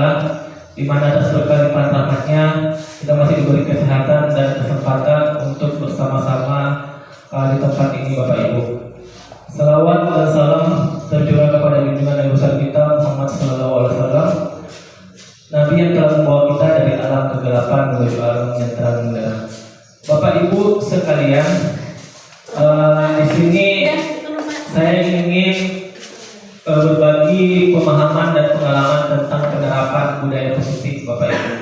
Taala, di mana atas berkat limpahan rahmat-Nya kita masih diberi kesehatan dan kesempatan untuk bersama-sama di tempat ini, Bapak Ibu. Salawat dan salam tercurah kepada junjungan Nabi besar kita Muhammad Sallallahu Alaihi Wasallam, Nabi yang telah membawa kita dari alam kegelapan menuju alam yang terang benderang. Bapak Ibu sekalian, di sini saya ingin berbagi pemahaman dan pengalaman tentang penerapan budaya positif, Bapak Ibu.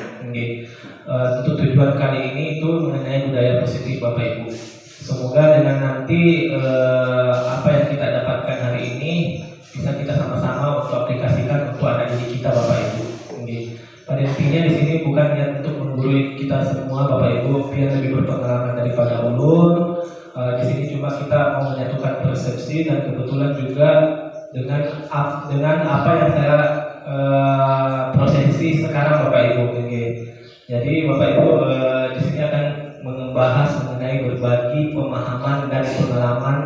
Untuk tujuan kali ini itu mengenai budaya positif, Bapak Ibu. Semoga dengan nanti apa yang kita dapatkan hari ini bisa kita sama-sama untuk aplikasikan untuk anak didik kita, Bapak Ibu. Pada intinya di sini bukan niat untuk menggurui kita semua, Bapak Ibu, biar lebih berpengalaman daripada ulun. Di sini cuma kita mau menyatukan persepsi, dan kebetulan juga dengan apa yang saya prosesi sekarang, Bapak Ibu. Jadi Bapak Ibu di sini akan membahas mengenai berbagi pemahaman dan pengalaman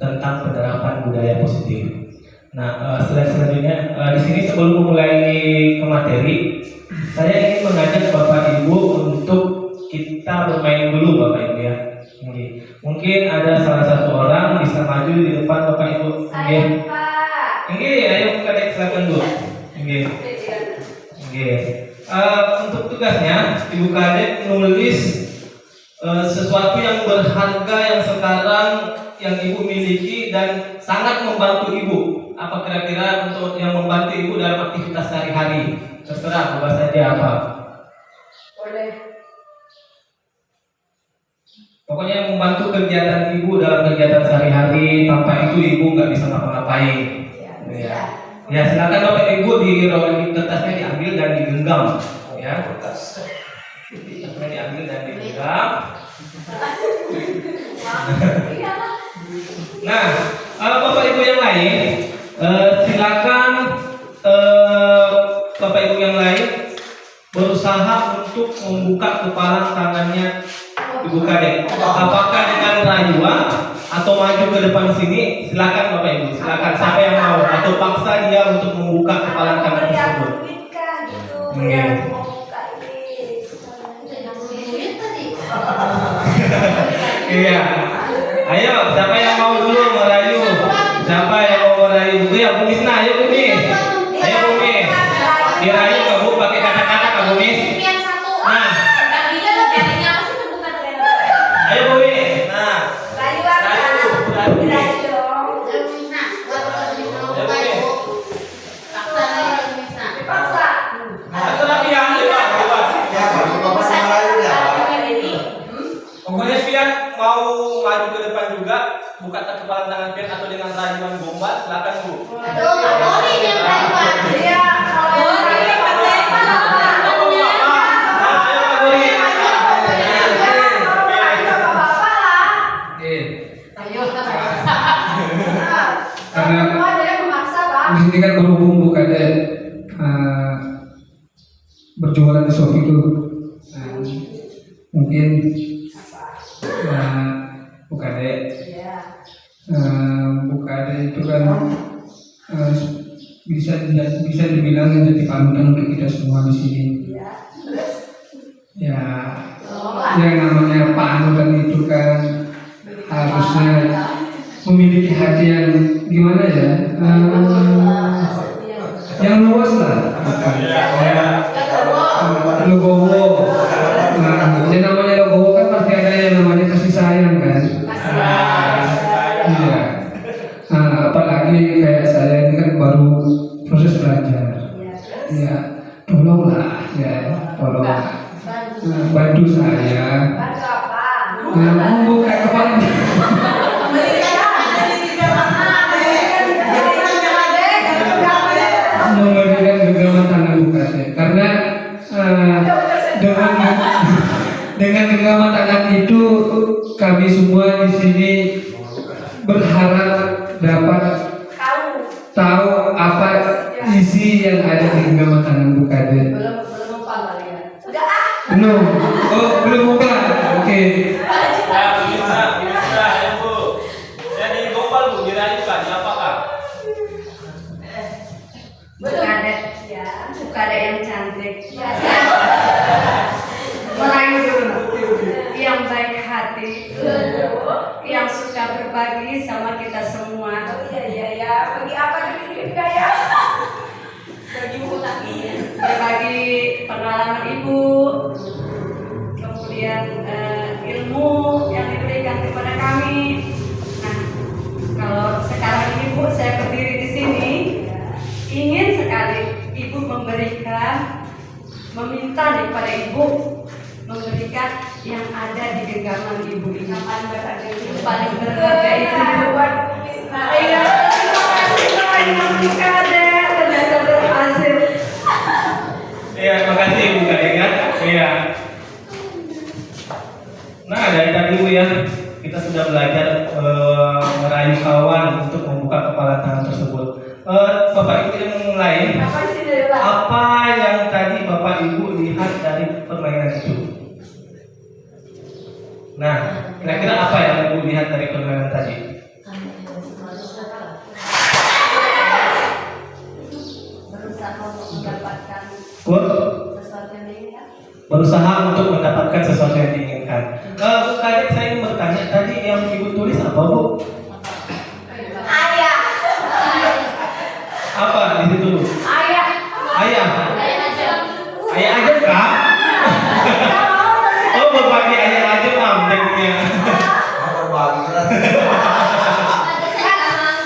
tentang penerapan budaya positif. Nah, selanjutnya di sini sebelum memulai ke materi, saya ingin mengajak Bapak Ibu untuk kita bermain dulu, Bapak Ibu ya. Mungkin ada salah satu orang bisa maju di depan Bapak Ibu. Saya Pak. Ayo Kadek silakan dulu. Untuk tugasnya Ibu Kadek menulis sesuatu yang berharga yang sekarang yang Ibu miliki dan sangat membantu Ibu. Apa kira-kira untuk yang membantu Ibu dalam aktivitas sehari-hari? Terserah, apa saja apa. Boleh. Pokoknya yang membantu kegiatan Ibu dalam kegiatan sehari-hari, tanpa itu Ibu nggak bisa ngapa-ngapain. Ya, silakan Bapak Ibu di kertasnya diambil dan digenggam. Ya, kertasnya diambil dan digenggam. Nah, Bapak Ibu yang lain, silakan Bapak Ibu yang lain berusaha untuk membuka kepalan tangannya Ibu Kadek. Apakah dengan rayuan atau maju ke depan sini? Silakan Bapak Ibu, silakan siapa yang mau, atau paksa dia untuk membuka kepalan tangan tersebut. Iya. Ayo, siapa yang mau dulu merayu? Siapa yang mau merayu? Ya, Bu Misna, ayo Bu Mis. Ayo Bu Mis. Dirayu kamu pakai kata-kata kamu Mis. Nah. Ayo Bu Mis. Nah. Pokoknya Pian mau maju ke depan juga, buka kepalan tangan Pian atau dengan rayuan gombal, silakan Bu. Karena di sini kan berhubung Bu Kadek berjualan di Shopee itu, mungkin Bu Kadek itu kan bisa dibilang menjadi panutan untuk kita semua di sini. Ya, yang namanya panutan itu kan harusnya memiliki hati yang gimana ya, yang luas lah, legowo. Yang namanya legowo kan pasti ada yang namanya kasih sayang kan. Iya. Apalagi kayak saya ini kan baru proses belajar. Ya, tolonglah bantu saya. Membuka kepala. Memberikan genggaman tangan Bu Kadek, karena dengan genggaman tangan itu kami semua di sini berharap dapat tahu apa isi yang ada di genggaman tangan Bu Kadek. Belum. Oh, belum buka. Oke. Bisa, ya Bu. Jadi gombal Bu, dirayu Kak, siapa Kak? Bukan adik yang cantik, Melayu dulu, yang baik hati, yang suka berbagi sama kita semua. Oh iya, bagi apa juga ya? Bagi ibu lagi. Berbagi pengalaman ibu, kemudian ilmu yang diberikan kepada kami. Nah, kalau sekarang ini Bu, saya berdiri di sini, ingin sekali Ibu meminta kepada Ibu memberikan yang ada di genggaman Ibu ini. Paling berharga itu. Iya, terima kasih banyak Kade, ternyata berhasil. Iya, makasih Ibu Kadeka. Iya. Nah, dari tadi Bu ya, kita sudah belajar merayu kawan untuk membuka kepala tangan tersebut. Bapak Ibu yang lain, apa yang tadi Bapak Ibu lihat dari permainan itu? Nah, kira-kira apa yang Ibu lihat dari permainan tadi? Berusaha untuk mendapatkan sesuatu yang diinginkan. Bu Kadek, saya ingin bertanya tadi yang Ibu tulis apa Bu? Ayah. Apa di situ Bu? Ayah. Ayah. Ayah aja kak? Oh, berbagi ayah aja jadinya.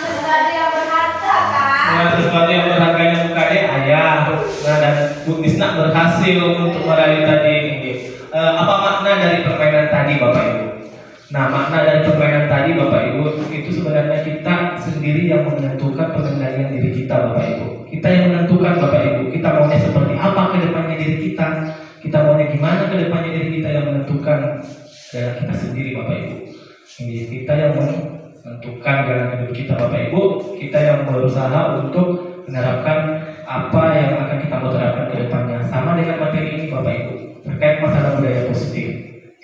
Sesuatu yang berharga kan? Nah, sesuatu yang berharganya Bu Kadek ayah. Nah, dan Bu Nisna berhasil untuk meraih tadi ini. Apa makna dari permainan tadi Bapak Ibu? Nah, makna dari permainan tadi Bapak Ibu itu sebenarnya kita sendiri yang menentukan pengendalian diri kita Bapak Ibu. Kita yang menentukan Bapak Ibu. Kita maunya seperti apa ke depannya diri kita. Kita maunya gimana ke depannya diri kita yang menentukan jalan kita sendiri Bapak Ibu. Ini kita yang menentukan jalan hidup kita Bapak Ibu. Kita yang berusaha untuk menerapkan apa yang akan kita mau terapkan ke depannya. Sama dengan materi ini Bapak Ibu terkait masalah budaya positif.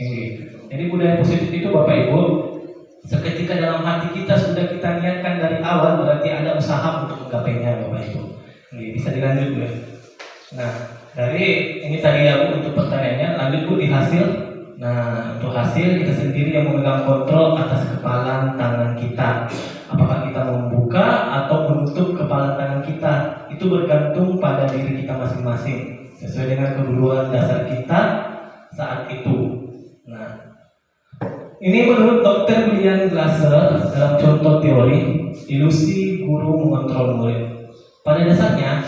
Ini. Jadi budaya positif itu Bapak Ibu seketika dalam hati kita sudah kita niatkan dari awal, berarti ada usaha untuk menggapainya Bapak Ibu. Ini bisa dilanjut Bu. Nah, dari ini tadi ya Bu untuk pertanyaannya, lanjut Bu di hasil. Nah, untuk hasil kita sendiri yang memegang kontrol atas kepala tangan kita. Apakah kita membuka atau menutup kepala tangan kita, itu bergantung pada diri kita masing-masing sesuai dengan kebutuhan dasar kita saat itu. Nah, ini menurut Dr. Brian Glasser dalam contoh teori ilusi guru mengontrol murid. Pada dasarnya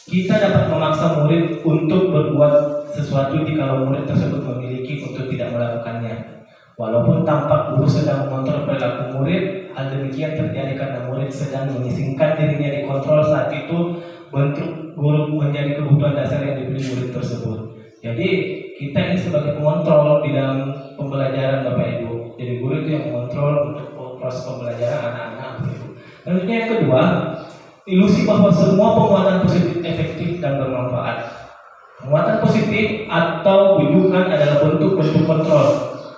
kita dapat memaksa murid untuk berbuat sesuatu jika murid tersebut memiliki untuk tidak melakukannya. Walaupun tampak guru sedang mengontrol perilaku murid, hal demikian terjadi karena murid sedang mengisingkan dirinya dikontrol saat itu. Bentuk guru menjadi kebutuhan dasar yang diberi murid tersebut. Jadi kita ini sebagai pengontrol di dalam pembelajaran Bapak Ibu. Jadi guru itu yang mengontrol untuk proses pembelajaran anak-anak Bapak Ibu. Selanjutnya yang kedua, ilusi bahwa semua penguatan positif efektif dan bermanfaat. Penguatan positif atau bujukan adalah bentuk-bentuk kontrol.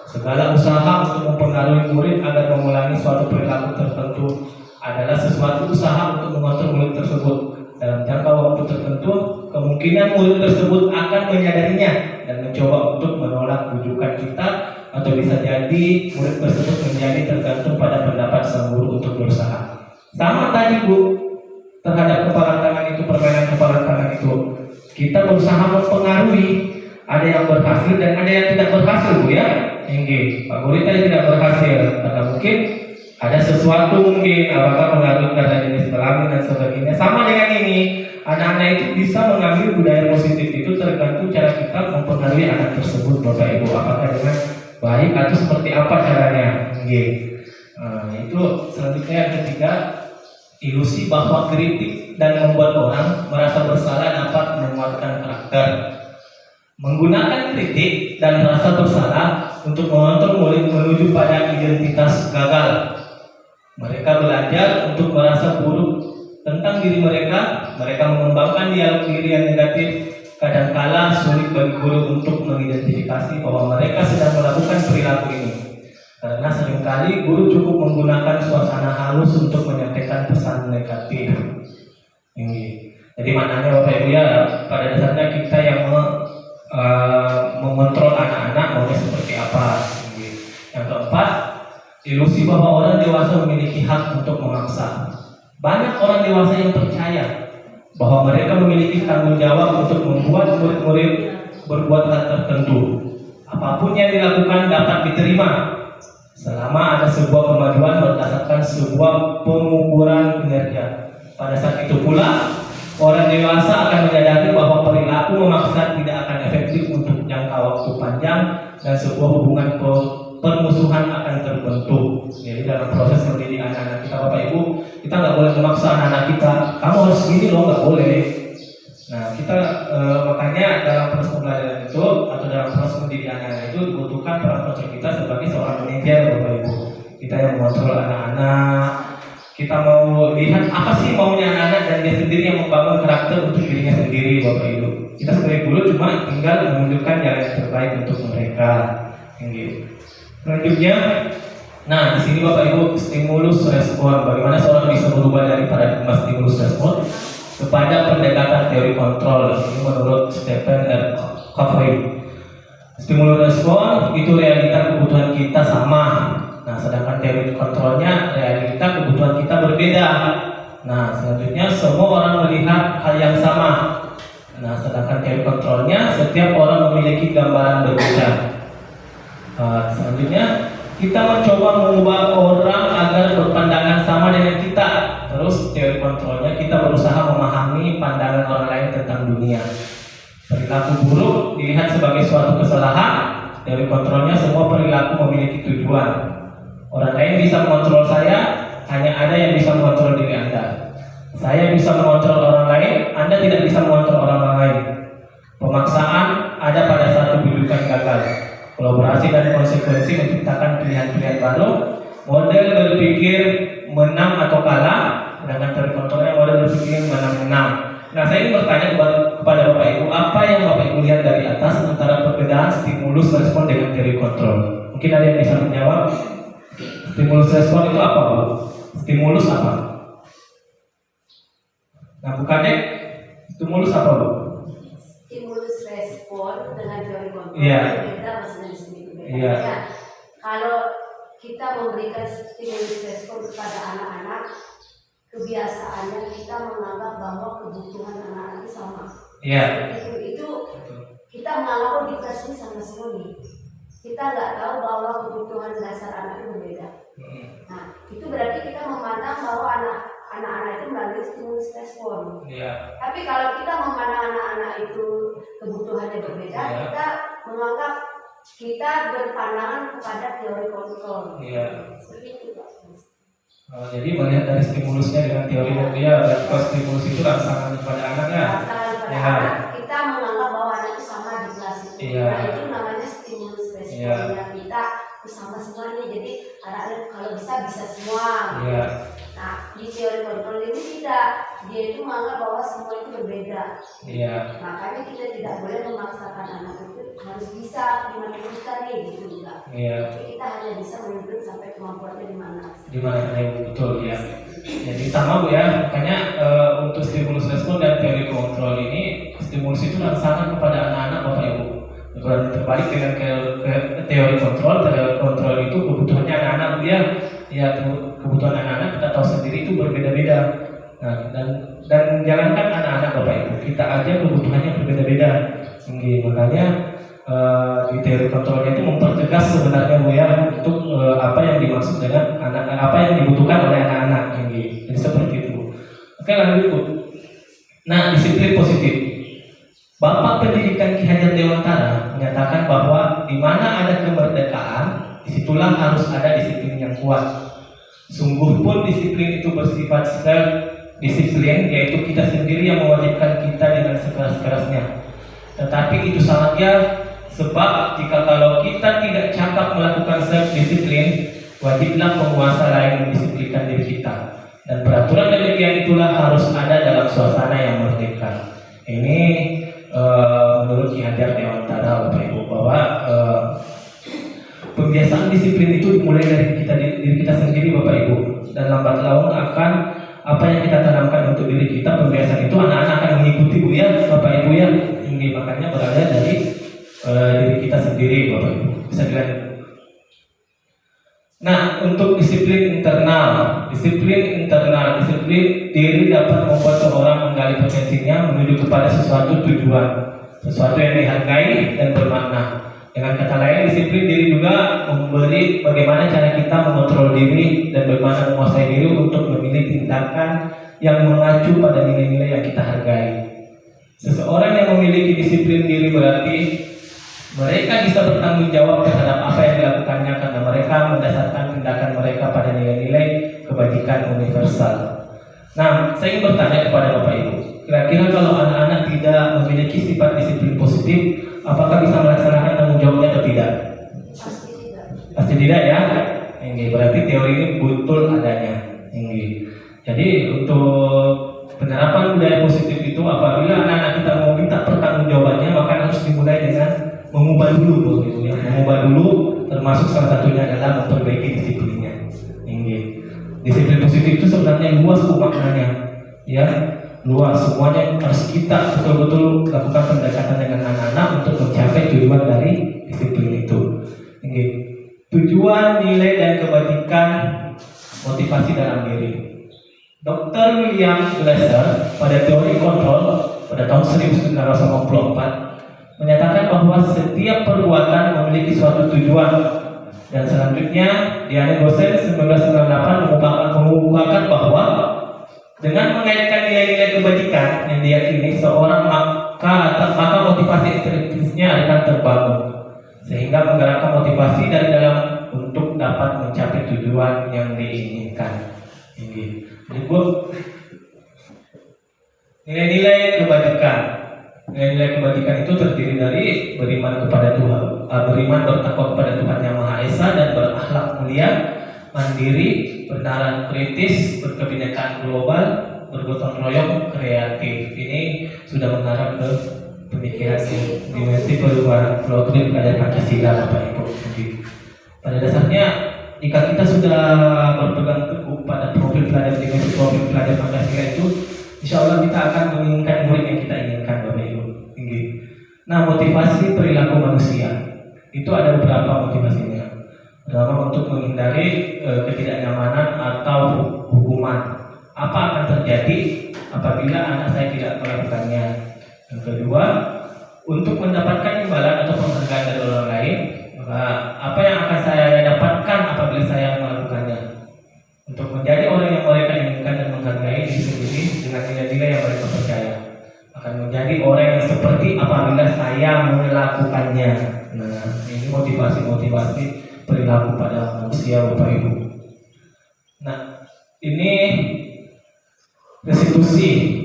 Segala usaha untuk mempengaruhi murid agar mengulangi suatu perilaku tertentu adalah sesuatu usaha untuk mengontrol murid tersebut. Dalam jangka waktu tertentu, kemungkinan murid tersebut akan menyadarinya dan mencoba untuk menolak bujukan kita, atau bisa jadi murid tersebut menjadi tergantung pada pendapat sang guru untuk berusaha. Sama tadi Bu, terhadap kepala tangan itu, permainan kepala tangan itu, kita berusaha mempengaruhi. Ada yang berhasil dan ada yang tidak berhasil Bu ya. Pak Guru tadi tidak berhasil karena mungkin ada sesuatu, mungkin apakah pengaruh karena jenis kelamin dan sebagainya. Sama dengan ini, anak-anak itu bisa mengambil budaya positif itu tergantung cara kita mempengaruhi anak tersebut Bapak Ibu. Apakah dengan baik atau seperti apa caranya. Nah, itu selanjutnya yang ketiga, ilusi bahwa kritik dan membuat orang merasa bersalah dapat menguatkan karakter. Menggunakan kritik dan rasa bersalah untuk mengontrol murid menuju pada identitas gagal. Mereka belajar untuk merasa buruk tentang diri mereka. Mereka mengembangkan dialog diri yang negatif. Kadangkala sulit bagi guru untuk mengidentifikasi bahwa mereka sedang melakukan perilaku ini, karena seringkali guru cukup menggunakan suasana halus untuk menyampaikan pesan negatif. Ini. Jadi maknanya Bapak Ibu ya, pada ilusi bahwa orang dewasa memiliki hak untuk memaksa. Banyak orang dewasa yang percaya bahwa mereka memiliki tanggung jawab untuk membuat murid-murid berbuat hal tertentu. Apapun yang dilakukan dapat diterima selama ada sebuah kemajuan berdasarkan sebuah pengukuran kinerja. Pada saat itu pula, orang dewasa akan menyadari bahwa perilaku memaksa tidak akan efektif untuk jangka waktu panjang dan sebuah hubungan permusuhan akan terbentuk. Jadi dalam proses mendidik anak-anak kita, Bapak Ibu, kita nggak boleh memaksa anak-anak kita, kamu harus gini loh, nggak boleh. Nah, kita makanya dalam proses pembelajaran itu atau dalam proses mendidik anak-anak itu dibutuhkan peran kontrol kita sebagai seorang manajer, Bapak Ibu. Kita yang mengontrol anak-anak, kita mau lihat apa sih maunya anak-anak dan dia sendiri yang membangun karakter untuk dirinya sendiri, Bapak Ibu. Kita sebagai guru cuma tinggal menunjukkan jalan yang terbaik untuk mereka. Gitu. Selanjutnya, nah di sini Bapak Ibu, stimulus respon. Bagaimana seorang bisa berubah dari paradigma stimulus respon kepada pendekatan teori kontrol. Ini menurut Stephen R. Covey. Stimulus respon itu realita kebutuhan kita sama. Nah, sedangkan teori kontrolnya realita kebutuhan kita berbeda. Nah, selanjutnya semua orang melihat hal yang sama. Nah, sedangkan teori kontrolnya setiap orang memiliki gambaran berbeda. Selanjutnya kita mencoba mengubah orang agar berpandangan sama dengan kita. Terus teori kontrolnya kita berusaha memahami pandangan orang lain tentang dunia. Perilaku buruk dilihat sebagai suatu kesalahan. Teori kontrolnya semua perilaku memiliki tujuan. Orang lain bisa mengontrol saya, hanya ada yang bisa mengontrol diri Anda. Saya bisa mengontrol orang lain, Anda tidak bisa mengontrol orang lain. Pemaksaan ada pada saat kedudukan gagal. Kolaborasi dan konsekuensi menciptakan pilihan-pilihan baru. Model berpikir menang atau kalah, sedangkan teori kontrolnya model berpikir menang-menang. Nah, saya ingin bertanya kepada Bapak Ibu, apa yang Bapak Ibu lihat dari atas antara perbedaan stimulus respon dengan teori kontrol? Mungkin ada yang bisa menjawab. Stimulus respon itu apa, Bu? Stimulus apa? Nah, bukannya stimulus apa, Bu? Stimulus respon dengan teori kontrol beda, maksudnya di sini beda. Iya. Ya, kalau kita memberikan stimulus respon kepada anak-anak, kebiasaannya kita menganggap bahwa kebutuhan anak-anak itu sama. Iya. Itu kita menganggap oh di kelas ini sama semua nih. Kita nggak tahu bahwa kebutuhan dasar anak itu berbeda. Nah, itu berarti kita memandang bahwa anak-anak itu melalui stimulus respon. Iya. Tapi kalau kita memandang anak-anak itu kebutuhannya berbeda, kita menganggap kita berpandangan kepada teori kontrol. Iya. Seperti itu, Pak. Jadi melihat dari stimulusnya dengan teori dia, dan stimulus itu rangsangan kepada anaknya. Rangsangan kepada anak, kita menganggap bahwa anak itu sama di kelas itu. Iya. Nah, itu namanya stimulus responnya kita itu sama semuanya. Jadi anak-anak kalau bisa semua. Iya. Nah, di teori kontrol ini tidak, dia itu menganggap bahwa semua itu berbeda. Iya. Makanya kita tidak boleh memaksakan anak itu harus bisa dimanfaatkan nih gitu enggak. Iya. Tapi kita hanya bisa menunjuk sampai kemampuannya di mana. Di mana betul ya. Jadi sama, Bu ya. Makanya untuk stimulus respon dan teori kontrol ini, stimulus itu rangsangan kepada anak-anak, Bapak Ibu. Berarti terbalik dengan teori kontrol. Teori kontrol itu kebutuhannya anak-anak dia. Ya, kebutuhan anak-anak kita tahu sendiri itu berbeda-beda. Nah, dan jangankan anak-anak, Bapak Ibu, kita aja kebutuhannya berbeda-beda. Makanya di teori kontrolnya itu mempertegas sebenarnya, Bu ya, untuk apa yang dimaksud dengan apa yang dibutuhkan oleh anak-anak. Jadi seperti itu. Oke, lanjut, Bu. Nah, disiplin positif. Bapak Pendidikan Ki Hajar Dewantara menyatakan bahwa di mana ada kemerdekaan, disitulah harus ada disiplin yang kuat. Sungguh pun disiplin itu bersifat self-disiplin, yaitu kita sendiri yang mewajibkan kita dengan sekeras-kerasnya. Tetapi itu salahnya, sebab jika kalau kita tidak cakap melakukan self-disiplin, wajiblah penguasa lain mendisiplinkan diri kita. Dan peraturan demikian itulah harus ada dalam suasana yang merdeka. Ini menurut Ki Hajar Dewantara, Bapak Ibu, bahwa pembiasaan disiplin itu dimulai dari diri kita sendiri, Bapak Ibu. Dan lambat laun akan apa yang kita tanamkan untuk diri kita, pembiasaan itu anak-anak akan mengikuti, Bu ya, Bapak Ibu ya. Ini makanya berada dari diri kita sendiri, Bapak Ibu. Bisa dilihat. Nah, untuk disiplin internal, disiplin diri dapat membuat seorang menggali potensinya menuju kepada sesuatu tujuan, sesuatu yang dihargai dan bermakna. Dengan kata lain, disiplin diri juga memberi bagaimana cara kita mengontrol diri dan bagaimana menguasai diri untuk memilih tindakan yang mengacu pada nilai-nilai yang kita hargai. Seseorang yang memiliki disiplin diri berarti mereka bisa bertanggung jawab terhadap apa yang dilakukannya karena mereka mendasarkan tindakan mereka pada nilai-nilai kebajikan universal. Nah, saya ingin bertanya kepada Bapak Ibu, kira-kira kalau anak-anak tidak memiliki sifat disiplin positif, apakah bisa melaksanakan tanggung jawabnya atau tidak? Pasti tidak ya. Ini berarti teori ini betul adanya. Ini. Jadi untuk penerapan budaya positif itu, apabila anak-anak kita mau minta pertanggungjawabannya, maka harus dimulai dengan mengubah dulu, gitu ya. Mengubah dulu, termasuk salah satunya adalah memperbaiki disiplinnya. Ini. Disiplin positif itu sebenarnya luas maknanya, ya. Luas, semuanya harus kita betul-betul lakukan pendekatan dengan anak-anak untuk mencapai tujuan dari disiplin itu. Ini. Tujuan, nilai dan kebajikan motivasi dalam diri. Dr. William Glasser pada teori kontrol pada tahun 1994 menyatakan bahwa setiap perbuatan memiliki suatu tujuan, dan selanjutnya Diane Gosen 1998 mengukuhkan bahwa dengan mengaitkan nilai-nilai kebajikan yang diyakini seorang maka motivasi intrinsisnya akan terbangun sehingga menggerakkan motivasi dari dalam untuk dapat mencapai tujuan yang diinginkan. Ini. Jadi nilai-nilai kebajikan. Nilai-nilai kebajikan itu terdiri dari beriman kepada Tuhan, beriman bertakwa kepada Tuhan Yang Maha Esa dan berakhlak mulia, mandiri, bernalar kritis, berkebinekaan global, bergotong royong, kreatif. Ini sudah mengarah ke pemikiran dimensi perubahan doktrin pelajar Pancasila, Bapak Ibu. Pada dasarnya, jika kita sudah berpegang teguh pada profil pelajar dimensi profil pelajar Pancasila itu, insya Allah kita akan menginginkan murid yang kita inginkan, Bapak Ibu. Nah, motivasi perilaku manusia itu ada beberapa motivasinya. Pertama, untuk menghindari ketidaknyamanan atau hukuman. Apa akan terjadi apabila anak saya tidak melakukannya? Yang kedua, untuk mendapatkan imbalan atau penghargaan dari orang lain. Apa yang akan saya dapatkan apabila saya melakukannya? Untuk menjadi orang yang mereka inginkan dan menghargai diri sendiri dengan nilai-nilai yang mereka percaya. Akan menjadi orang yang seperti apabila saya melakukannya. Nah, ini motivasi perilaku pada manusia, Bapak Ibu. Nah, ini restitusi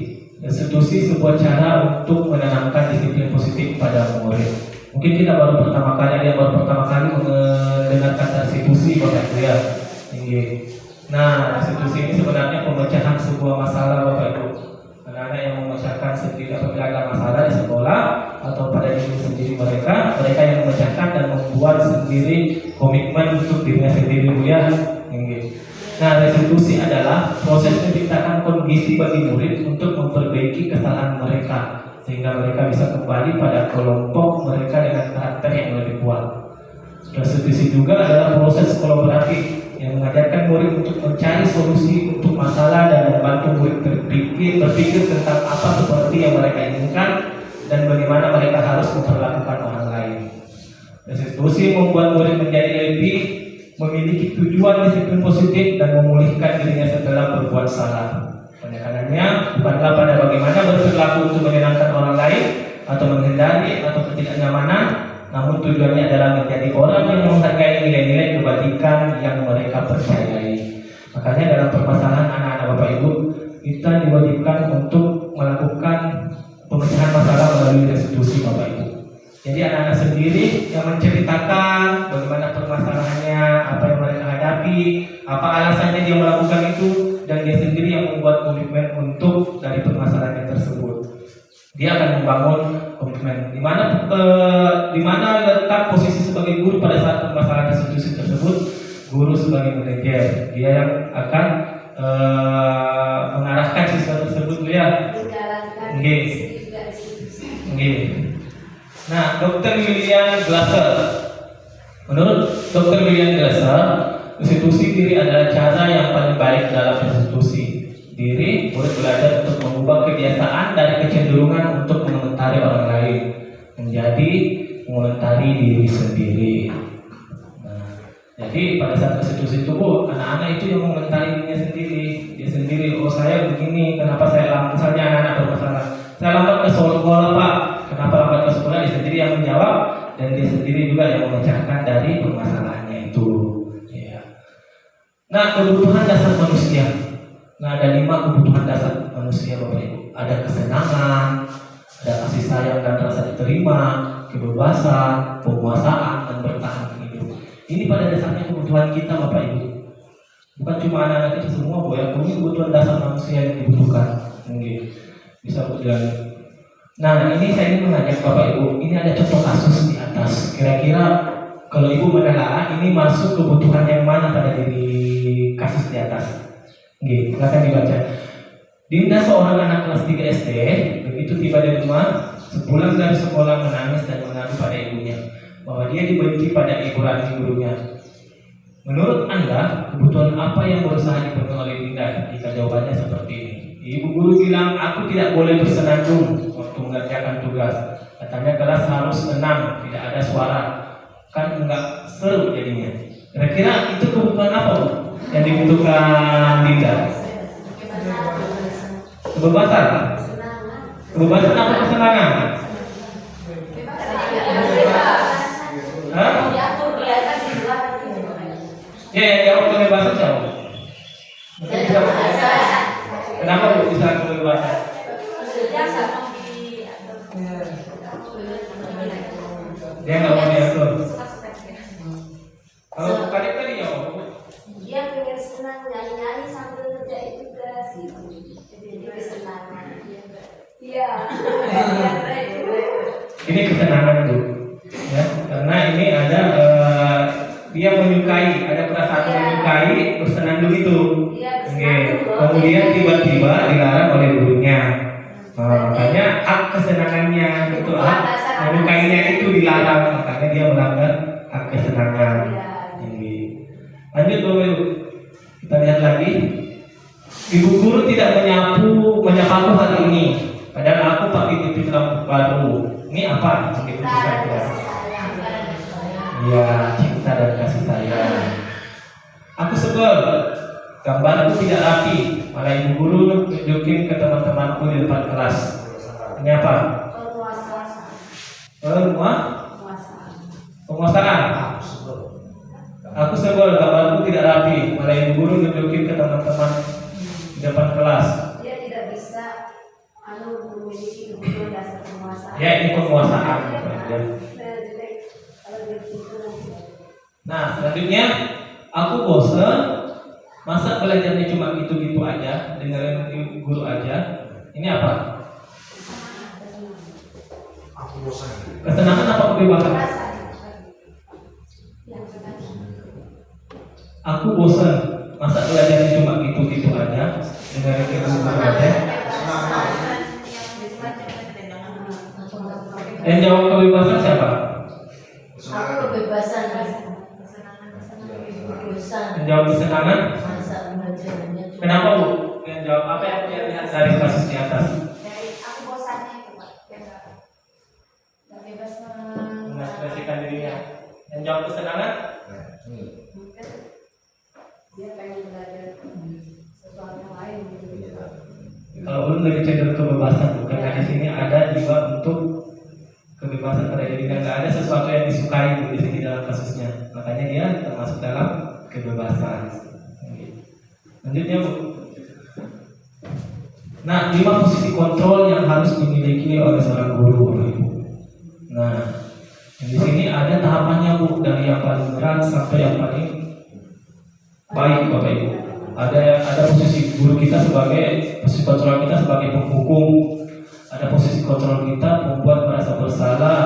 sebuah cara untuk menanamkan disiplin positif pada murid. Mungkin dia baru pertama kali mendengar kata restitusi, Bapak Ibu ya. Nah, restitusi ini sebenarnya pemecahan sebuah masalah, Bapak Ibu. Anak-anak yang memecahkan sendiri apabila ada masalah di sekolah atau pada diri sendiri mereka yang memecahkan dan membuat sendiri komitmen untuk dirinya sendiri, Bu ya. Nah, restitusi adalah proses menciptakan kondisi bagi murid untuk memperbaiki kesalahan mereka sehingga mereka bisa kembali pada kelompok mereka dengan karakter yang lebih kuat. Restitusi juga adalah proses kolaboratif yang mengajarkan murid untuk mencari solusi untuk masalah dan membantu murid berpikir tentang apa seperti yang mereka inginkan dan bagaimana mereka harus memperlakukan orang lain. Restitusi membuat murid menjadi lebih memiliki tujuan disiplin positif dan memulihkan dirinya setelah berbuat salah. Penekanannya bukanlah pada bagaimana berperilaku untuk menyenangkan orang lain atau menghindari atau ketidaknyamanan, namun tujuannya adalah menjadi orang yang menghargai nilai-nilai kebajikan yang mereka percayai. Makanya dalam permasalahan anak-anak Bapak Ibu, kita diwajibkan untuk melakukan pemecahan masalah melalui restitusi, Bapak Ibu. Jadi anak-anak sendiri yang menceritakan bagaimana permasalahannya, apa yang mereka hadapi, apa alasannya dia melakukan itu, dan dia sendiri yang membuat komitmen untuk dari permasalahan tersebut. Dia akan membangun komitmen. Di mana letak posisi sebagai guru pada saat permasalahan restitusi tersebut? Guru sebagai manajer, dia yang akan mengarahkan siswa tersebut, ya. Nah, Dr. William Glasser, menurut Dr. William Glasser, Konstitusi diri adalah cara yang paling baik dalam konstitusi. Diri boleh belajar untuk mengubah kebiasaan dari kecenderungan untuk mengomentari orang lain menjadi mengomentari diri sendiri. Nah, jadi pada saat konstitusi itu Bu, anak-anak itu yang mengomentari dirinya sendiri. Dia sendiri, oh saya begini, kenapa saya lambat? Misalnya anak-anak bermasalah, saya lambat ke sekolah Pak, kenapa lambat ke sekolah? Dia sendiri yang menjawab dan dia sendiri juga yang memecahkan dari permasalahannya itu. Ya. Nah, kebutuhan dasar manusia. Nah, ada 5 kebutuhan dasar manusia Bapak Ibu. Ada kesenangan, ada kasih sayang dan rasa diterima, kebebasan, penguasaan, dan bertahan hidup. Ini pada dasarnya kebutuhan kita Bapak Ibu. Bukan cuma anak-anak itu semua Bu, ya. Ini kebutuhan dasar manusia yang dibutuhkan. Bisa berjalan. Nah, ini saya ingin mengajak Bapak Ibu. Ini ada contoh kasus di atas. Kira-kira kalau Ibu menelaah ini masuk kebutuhan yang mana pada diri kasus di atas? Silakan dibaca. Dinda, seorang anak kelas 3 SD, begitu tiba di rumah, sepulang dari sekolah menangis dan mengadu pada ibunya bahwa dia dibenci pada ibu rani gurunya. Menurut Anda, kebutuhan apa yang berusaha dipenuhi oleh Dinda jika jawabannya seperti ini? Ibu guru bilang, aku tidak boleh bersenandung waktu mengerjakan tugas. Katanya kelas harus tenang, tidak ada suara. Kan enggak seru jadinya. Kira-kira itu kebutuhan apa Bu yang dibutuhkan Dinda? Kebebasan. Kebebasan apa kesenangan? Hah? Ya, yang jawab kebebasan siapa? Kenapa Bu bisa kebebasan? Dia nggak mau diatur. Kalau kadang tadi ya Bu? Dia pengen senang nyanyi-nyanyi sambil ngerjain tugas gitu. Jadi kesenangan. Iya. Ini kesenangan Bu, ya, karena ini ada dia menyukai, ada perasaan menyukai bersenandung itu. Kemudian tiba-tiba dilarang oleh gurunya. Makanya hak kesenangannya itu, hak menyukainya itu dilarang, makanya dia melanggar hak kesenangan. Lanjut Bapak Ibu, kita lihat lagi. Ibu guru tidak menyapaku hari ini, padahal aku pakai titik lampu baru. Ini apa? Ya, cinta dan kasih sayang. Aku sebel, gambarku tidak rapi, malah ibu guru tunjukin ke teman-temanku di depan kelas. Ini apa? Penguasaan. Aku sebel, gambarku tidak rapi, malah ibu guru tunjukin ke teman-teman di depan kelas. Dia tidak bisa memiliki kebutuhan dasar penguasaan. Ya, ini penguasaan. Nah, selanjutnya aku bosan. Masa belajarnya cuma gitu-gitu aja, dengerin guru aja. Ini apa? Aku bosan. Kesenangan apa kebebasan? Aku bosan. Masa belajarnya cuma gitu-gitu aja, dengerin guru aja. Yang jawab kebebasan siapa? Aku kebebasan. Yang jawab kesenangan? Kenapa Bu? Yang jawab apa yang dia lihat dari kasus di atas? Dari aku bosannya itu Pak. Nggak bebas Mengekspresikan dirinya. Yang jawab kesenangan? mungkin dia pengen belajar sesuatu yang lain gitu. Kalau belum lebih cenderung kebebasan, karena di sini ada juga untuk kebebasan pada dirinya. Nggak ada sesuatu yang disukai Bu di sini dalam kasusnya. Makanya dia termasuk dalam kebebasan. Lanjutnya Bu. Nah, 5 posisi kontrol yang harus dimiliki oleh seorang guru Bapak Ibu. Nah, di sini ada tahapannya Bu, dari yang paling berat sampai yang paling baik Bapak Ibu. Ada posisi guru kita sebagai posisi kontrol kita sebagai penghukum, ada posisi kontrol kita membuat merasa bersalah,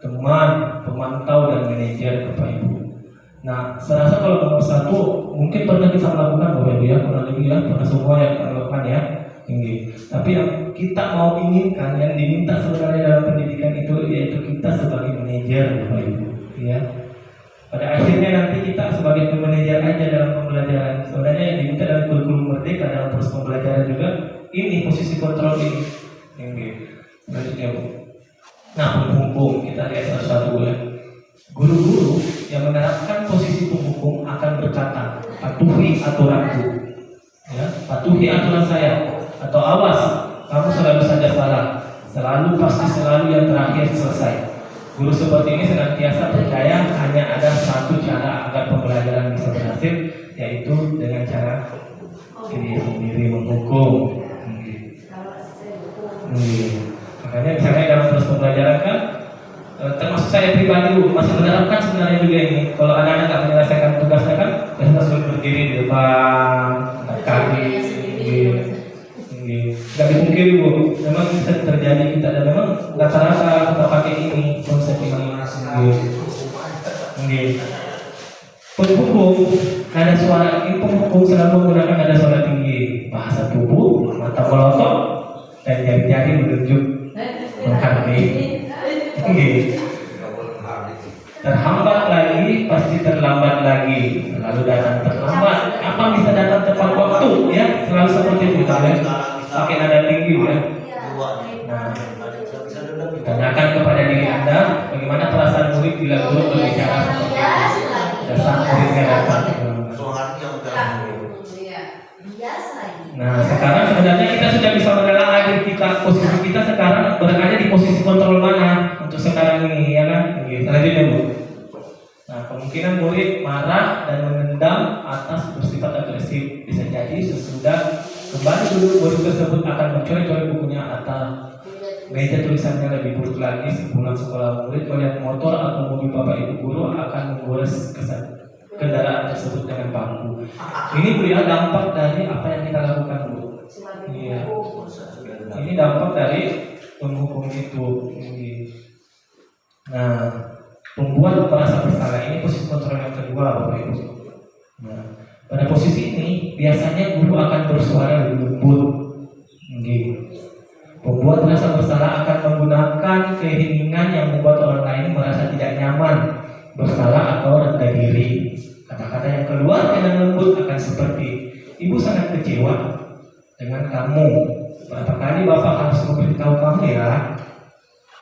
teman, pemantau dan manajer Bapak Ibu. Nah, saya rasa kalau nomor 1 mungkin pernah kita melakukan Bapak Ibu ya, pernah lebih ya, pernah semua yang kita lakukan ya. Tinggi. Tapi yang kita mau inginkan, yang diminta sebenarnya dalam pendidikan itu yaitu kita sebagai manajer Bapak Ibu, ya. Pada akhirnya nanti kita sebagai manajer aja dalam pembelajaran. Sebenarnya yang diminta dalam kurikulum merdeka dalam proses pembelajaran juga ini posisi kontrol ini. Selanjutnya Bu. Nah, penghukum kita lihat satu-satu ya. Guru-guru yang menerapkan posisi penghukum akan berkata, patuhi aturanku, ya, patuhi aturan saya, atau awas, kamu selalu saja salah, pasti selalu yang terakhir selesai. Guru seperti ini senantiasa percaya hanya ada satu cara agar pembelajaran bisa berhasil, yaitu dengan cara diri sendiri menghukum. Makanya misalnya dalam proses pembelajaran kan, termasuk saya pribadi masih menerapkan sebenarnya juga ini. Kalau anak-anak nggak menyelesaikan tugasnya kan, kita harus berdiri di depan, kaki, nggak dipungkiri Bu. Memang bisa terjadi kita dan memang rata-rata kita pakai ini konsep ini. Penghukum nada suara ini, penghukum selalu menggunakan nada suara tinggi, bahasa tubuh, mata melotot, dan jari-jari menunjuk menghadiri. Terhambat lagi, pasti terlambat lagi, lalu datang terlambat. Apa bisa datang tepat waktu? Ya, selalu seperti itu. Kalian pakai nada tinggi ya. Nah, tanyakan kepada diri Anda, bagaimana perasaan murid bila guru berbicara seperti itu. Dasar muridnya datang. Nah, sekarang sebenarnya kita sudah bisa menelaah diri kita, posisi kita sekarang berada di posisi kontrol mana untuk sekarang ini, ya kan? Selanjutnya Bu. Nah, kemungkinan murid marah dan menendam atas bersifat agresif. Bisa jadi sesudah kembali duduk, murid tersebut akan mencoret-coret bukunya atau meja tulisannya. Lebih buruk lagi, sepulang sekolah murid melihat motor atau mobil bapak ibu guru akan menggores kendaraan tersebut dengan bambu. Ini beliau dampak dari apa yang kita lakukan Bu. Iya. Ini dampak dari penghukum itu. Nah, membuat merasa bersalah ini posisi kontrol yang kedua Bapak Ibu. Nah, pada posisi ini biasanya guru akan bersuara lebih lembut. Pembuat merasa bersalah akan menggunakan keheningan yang membuat orang lain merasa tidak nyaman, bersalah atau rendah diri. Kata-kata yang keluar dengan lembut akan seperti, ibu sangat kecewa dengan kamu. Berapa kali bapak harus memberitahu kamu ya?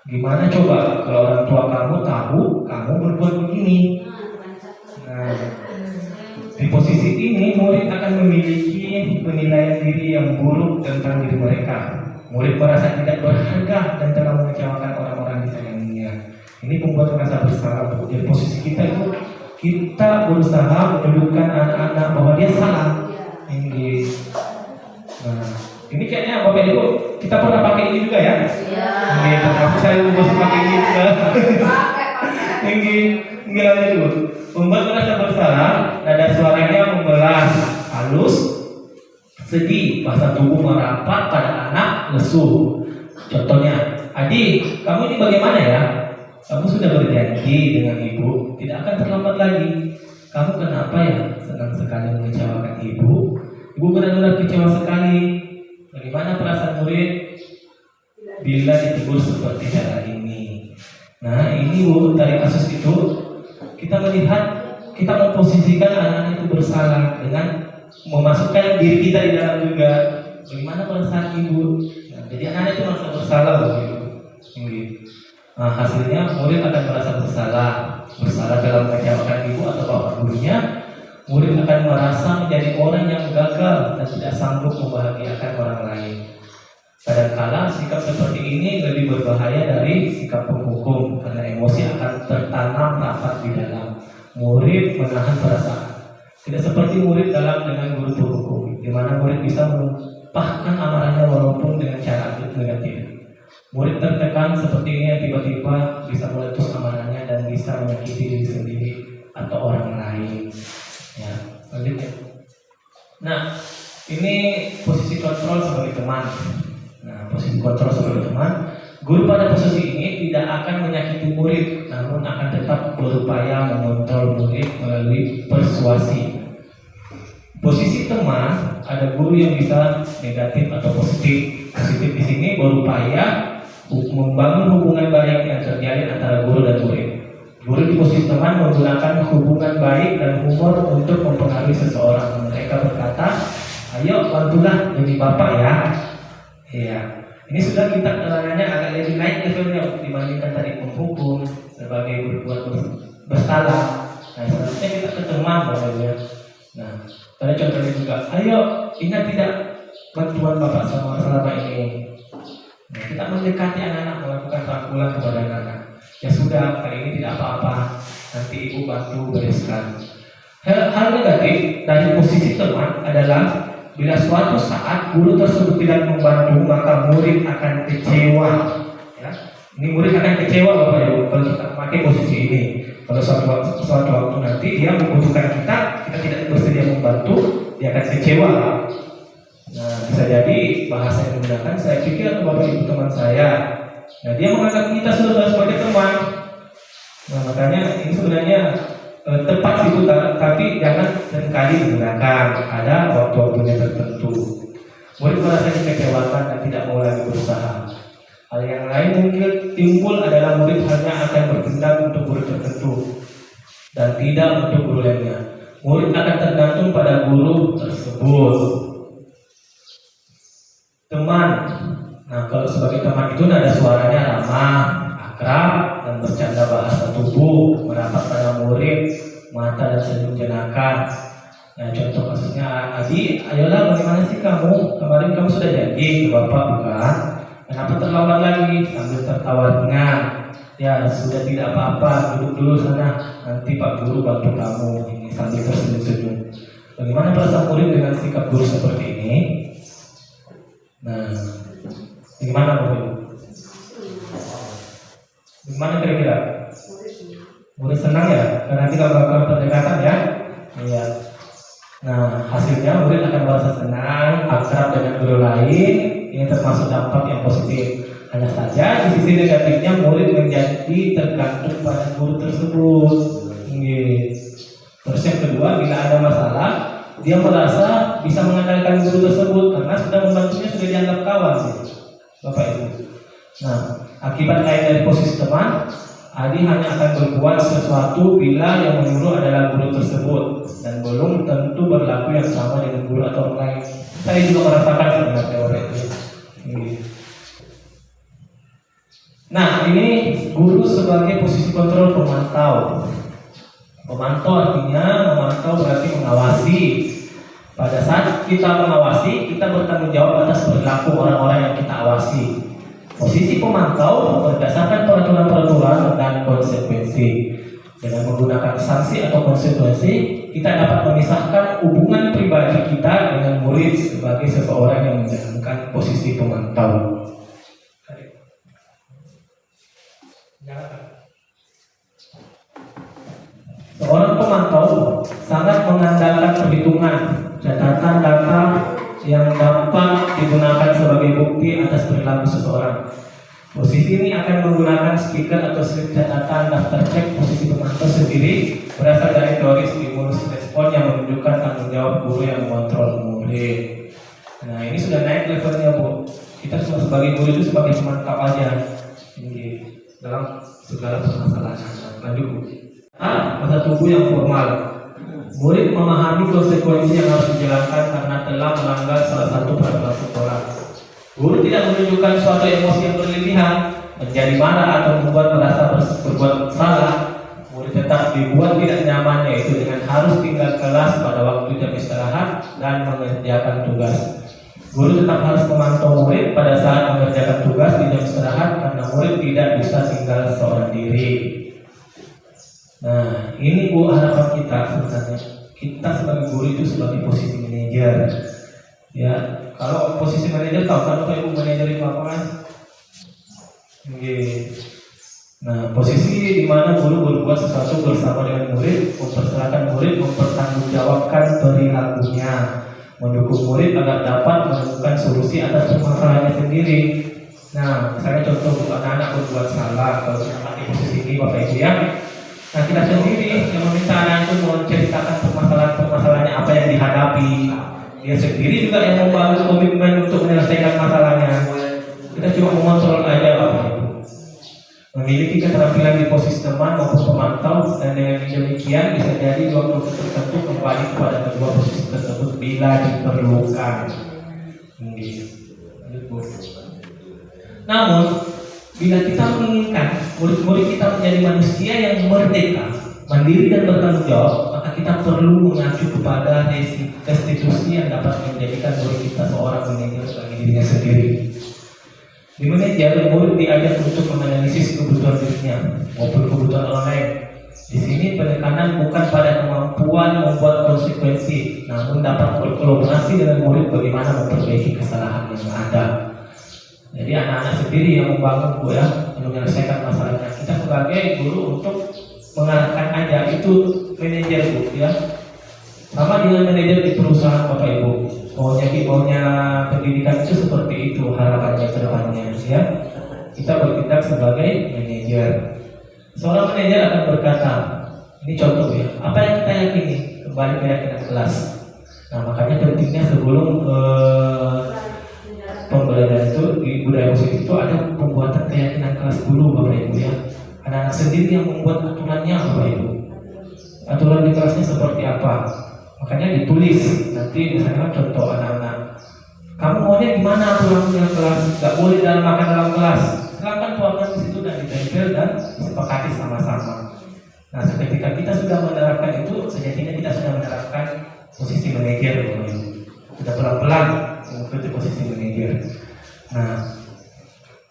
Gimana coba kalau orang tua kamu tahu kamu berbuat begini? Nah, di posisi ini murid akan memiliki penilaian diri yang buruk tentang diri mereka. Murid merasa tidak berharga dan telah mengecewakan orang-orang disayanginya. Ini membuat merasa bersalah. Jadi posisi kita itu, kita berusaha menunjukkan anak-anak bahwa dia salah. Nah, ini kayaknya Bapak Ibu kita pernah pakai ini juga ya? Iya. Tapi saya masih pakai ini juga. Tinggi lagi dulu. Membuat merasa bersalah, nada suaranya membelas, halus, sedih, bahasa tubuh merapat pada anak, lesu. Contohnya, adik, kamu ini bagaimana ya? Kamu sudah berjanji dengan ibu tidak akan terlambat lagi. Kamu kenapa ya senang sekali mengecewakan ibu? Ibu benar-benar kecewa sekali. Bagaimana perasaan murid bila ditegur seperti cara ini? Nah, ini Bu, dari kasus itu kita melihat, kita memposisikan anak-anak itu bersalah dengan memasukkan diri kita di dalam juga. Bagaimana perasaan ibu? Nah, jadi anak-anak itu merasa bersalah begitu. Nah, hasilnya murid akan merasa bersalah dalam mengecewakan ibu atau bapak gurunya. Murid akan merasa menjadi orang yang gagal dan tidak sanggup membahagiakan orang lain. Kadangkala sikap seperti ini lebih berbahaya dari sikap penghukum karena emosi akan tertanam rapat di dalam. Murid menahan perasaan. Tidak seperti murid dalam dengan guru penghukum, di mana murid bisa menumpahkan amarahnya walaupun dengan cara negatif. Murid tertekan seperti ini yang tiba-tiba bisa meletus amarahnya dan bisa menyakiti diri sendiri atau orang lain. Ya, selanjutnya. Nah, ini posisi kontrol sebagai teman. Nah, posisi kontrol sebagai teman, guru pada posisi ini tidak akan menyakiti murid, namun akan tetap berupaya mengontrol murid melalui persuasi. Posisi teman, ada guru yang bisa negatif atau positif. Positif di sini berupaya membangun hubungan baik yang terjalin antara guru dan murid. Guru di posisi teman menggunakan hubungan baik dan humor untuk mempengaruhi seseorang. Mereka berkata, ayo bantulah jadi bapak ya. Iya. Ini sudah kita keterangannya agak lebih naik levelnya dibandingkan tadi menghukum sebagai berbuat bersalah. Nah, selanjutnya kita ke teman bapaknya. Nah, tadi contohnya juga, ayo ingat tidak bantuan bapak selama ini. Nah, kita mendekati anak-anak melakukan rangkulan kepada anak-anak. Ya sudah, kali ini tidak apa-apa. Nanti ibu bantu bereskan. Hal negatif dari posisi teman adalah bila suatu saat guru tersebut tidak membantu, maka murid akan kecewa. Ya. Ini murid akan kecewa Bapak Ibu kalau kita memakai posisi ini. Kalau suatu waktu nanti dia membutuhkan kita tidak bersedia membantu, dia akan kecewa. Nah, bisa jadi bahasa yang digunakan, saya pikir Bapak Ibu teman saya. Nah, dia menganggap kita sudah sebagai teman. Nah, makanya ini sebenarnya tepat sih Bu, tapi jangan seringkali digunakan. Ada waktu-waktunya tertentu. Murid merasa dikecewakan dan tidak mau lagi berusaha. Hal yang lain mungkin timbul adalah murid hanya akan bertindak untuk guru tertentu dan tidak untuk guru lainnya. Murid akan tergantung pada guru tersebut. Teman. Nah, kalau sebagai teman itu nada suaranya ramah, akrab, dan bercanda bahasa tubuh, merapat pada murid, mata dan senyum jenaka. Nah, contoh kasusnya, Adi, ayolah bagaimana sih kamu? Kemarin kamu sudah janji ke bapak bukan? Kenapa terlambat lagi? Sambil tertawa ringan. Ya, sudah tidak apa-apa, duduk dulu sana. Nanti Pak Guru bantu kamu. Ini sambil tersenyum-senyum. Bagaimana perasaan murid dengan sikap guru seperti ini? Nah, bagaimana murid? Gimana kira-kira? Murid senang ya? Karena kita melakukan pendekatan ya? Iya. Nah, hasilnya murid akan merasa senang, akrab dengan guru lain. Ini termasuk dampak yang positif. Hanya saja di sisi negatifnya murid menjadi tergantung pada guru tersebut. Terus yang kedua, bila ada masalah, dia merasa bisa mengandalkan guru tersebut karena sudah membantunya, sudah dianggap kawan, Bapak Ibu. Nah, akibat lain dari posisi teman, Adi hanya akan berbuat sesuatu bila yang menyuruh adalah guru tersebut dan belum tentu berlaku yang sama dengan guru atau orang lain. Saya juga merasakan sebenarnya Bapak Ibu. Nah, ini guru sebagai posisi kontrol pemantau. Pemantau artinya memantau berarti mengawasi. Pada saat kita mengawasi, kita bertanggung jawab atas perilaku orang-orang yang kita awasi. Posisi pemantau berdasarkan peraturan-peraturan dan konsekuensi. Dengan menggunakan sanksi atau konsekuensi, kita dapat memisahkan hubungan pribadi kita dengan murid sebagai seseorang yang menjalankan posisi pemantau. Seorang pemantau sangat mengandalkan perhitungan, catatan data yang dapat digunakan sebagai bukti atas perilaku seseorang. Posisi ini akan menggunakan speaker atau slip catatan daftar cek posisi pemantau sendiri berasal dari teori stimulus respon yang menunjukkan tanggung jawab guru yang mengontrol murid. Nah, ini sudah naik levelnya Bu. Kita sebagai guru itu sebagai pemantau aja dalam segala permasalahan. Lanjut Bu. Masa tunggu yang formal. Murid memahami konsekuensi yang harus dijalankan karena telah melanggar salah satu peraturan sekolah. Guru tidak menunjukkan suatu emosi yang berlebihan, menjadi marah atau membuat merasa berbuat salah. Murid tetap dibuat tidak nyaman, yaitu dengan harus tinggal kelas pada waktu jam istirahat dan mengerjakan tugas. Guru tetap harus memantau murid pada saat mengerjakan tugas di jam istirahat karena murid tidak bisa tinggal seorang diri. Nah, ini Bu harapan kita sebenarnya. Kita sebagai guru itu sebagai posisi manajer. Ya, kalau posisi manajer tahu kan Bapak Ibu manajer itu apa kan? Nah, posisi di mana guru berbuat sesuatu bersama dengan murid, mempersilahkan murid mempertanggungjawabkan perilakunya, mendukung murid agar dapat menemukan solusi atas permasalahannya sendiri. Nah, misalnya contoh anak-anak berbuat salah, kalau kita pakai posisi ini Bapak Ibu ya. Nah, kita sendiri yang meminta anak itu menceritakan permasalahannya apa yang dihadapi. Dia sendiri juga yang membangun komitmen untuk menyelesaikan masalahnya. Kita cuma mengontrol aja Bapak Ibu. memiliki keterampilan di posisi teman maupun pemantau, dan dengan demikian bisa jadi waktu tertentu kembali kepada kedua posisi tersebut bila diperlukan. Namun, bila kita menginginkan murid-murid kita menjadi manusia yang merdeka, mandiri dan bertanggung jawab, maka kita perlu mengacu kepada restitusi yang dapat menjadikan murid kita seorang manajer bagi dirinya sendiri. Di manajer, murid diajar untuk menganalisis kebutuhan dirinya maupun kebutuhan orang lain. Di sini penekanan bukan pada kemampuan membuat konsekuensi, namun dapat berkolaborasi dengan murid bagaimana memperbaiki kesalahan yang ada. Jadi anak-anak sendiri yang membangun menyelesaikan masalahnya. Kita sebagai guru untuk mengarahkan aja, itu manajer Bu ya. Sama dengan manajer di perusahaan Bapak Ibu. Maunya pendidikan itu seperti itu harapannya ke depannya ya. Kita bertindak sebagai manajer. Seorang manajer akan berkata, ini contoh ya, apa yang kita yakini, kembali keyakinan kelas. Nah makanya pentingnya sebelum pembelajaran itu di budaya positif itu ada pembuatan keyakinan kelas dulu Bapak Ibu ya. Anak-anak sendiri yang membuat aturannya Bapak Ibu. Aturan di kelasnya seperti apa? Makanya ditulis. Nanti misalnya contoh anak-anak, kamu maunya gimana aturannya kelas? Gak boleh makan dalam kelas. Silakan tuangkan di situ dan ditempel dan disepakati sama-sama. Nah, ketika kita sudah menerapkan itu, sejatinya kita sudah menerapkan posisi manajer Bapak Ibu. Sudah pelan-pelan mengikuti posisi manajer. Nah,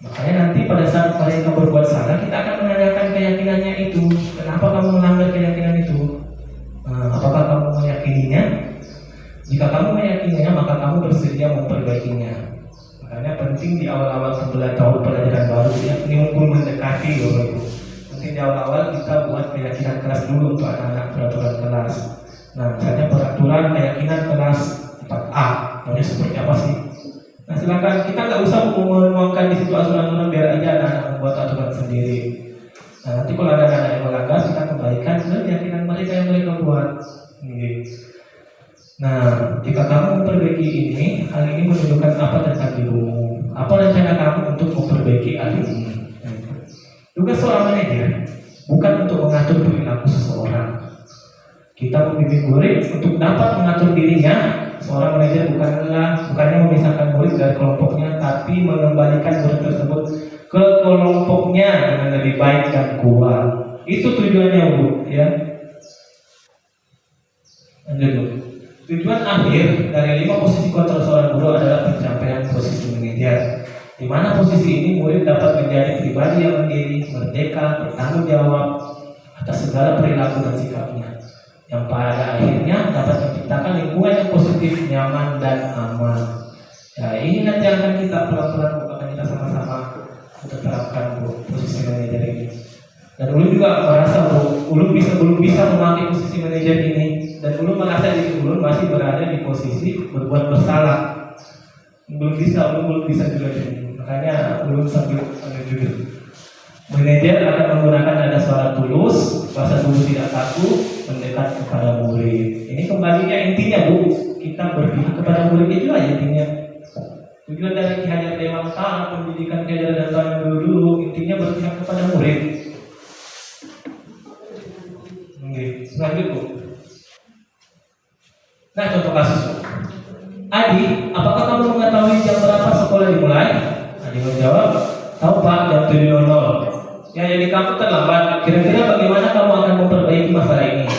makanya nanti pada saat mereka berbuat salah, kita akan menanyakan keyakinannya itu. Kenapa kamu melanggar keyakinan itu? Apakah kamu meyakininya? Jika kamu meyakininya, maka kamu bersedia memperbaikinya. Makanya penting di awal-awal tahun pelajaran baru ya, ini mumpung mendekati Bapak Ibu. Penting di awal-awal kita buat keyakinan kelas dulu untuk anak-anak peraturan kelas. Nah, misalnya peraturan keyakinan kelas 4A, maunya seperti apa sih? Nah silakan, kita nggak usah menuangkan di situ aturan-aturan, biar aja anak-anak membuat aturan sendiri. Nah nanti kalau ada anak yang melanggar, kita kembalikan ke keyakinan mereka yang mereka buat. Nah jika kamu memperbaiki ini, hal ini menunjukkan apa tentang dirimu, apa rencana kamu untuk memperbaiki hal ini. Tugas seorang manajer bukan untuk mengatur perilaku seseorang. Kita membimbing murid untuk dapat mengatur dirinya. Seorang manajer bukannya memisahkan murid dari kelompoknya, tapi mengembalikan murid tersebut ke kelompoknya dengan lebih baik dan kuat. Itu tujuannya Bu ya. Lanjut Bu. Tujuan akhir dari 5 posisi kontrol seorang guru adalah pencapaian posisi manajer, di mana posisi ini murid dapat menjadi pribadi yang mandiri, merdeka, bertanggung jawab atas segala perilaku dan sikapnya, yang pada akhirnya dapat menciptakan lingkungan yang positif, nyaman, dan aman. Ya, ini nanti akan kita pelan-pelan akan kita sama-sama untuk terapkan Bu, posisi manajer ini. Dan Ulun juga merasa Bu, Ulun belum bisa memakai posisi manajer ini, dan Ulun merasa diri Ulun masih berada di posisi berbuat bersalah. Belum bisa juga ini. Makanya Ulun sambil jujur. Manajer akan menggunakan nada suara tulus, bahasa tulus tidak kaku, mendekat kepada murid. Ini kembalinya intinya Bu, kita berpihak kepada murid itu aja intinya. Tujuan dari Ki Hajar Dewantara, pendidikan Ki Hajar Dewantara dulu intinya berpihak kepada murid. Selanjutnya Bu. Nah contoh kasus Bu. Adi, apakah kamu mengetahui jam berapa sekolah dimulai? Adi menjawab, tahu Pak, jam 7.00. Ya jadi kamu terlambat. Kira-kira bagaimana kamu akan memperbaiki masalah ini?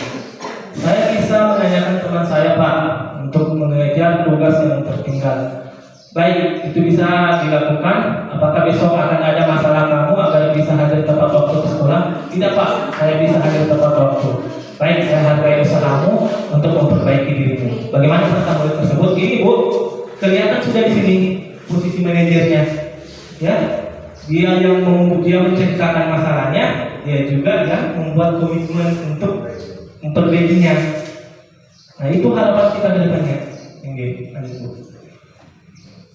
Saya bisa menanyakan teman saya Pak untuk mengejar tugas yang tertinggal. Baik, itu bisa dilakukan. Apakah besok akan ada masalah kamu agar bisa hadir tepat waktu ke sekolah? Tidak Pak, saya bisa hadir tepat waktu. Baik, saya hargai usahamu untuk memperbaiki dirimu. Bagaimana tentang murid tersebut? Ini Bu, kelihatan sudah di sini posisi manajernya. Ya, dia menceritakan masalahnya, dia juga yang membuat komitmen untuk memperbaikinya. Nah itu harapan kita ke depannya.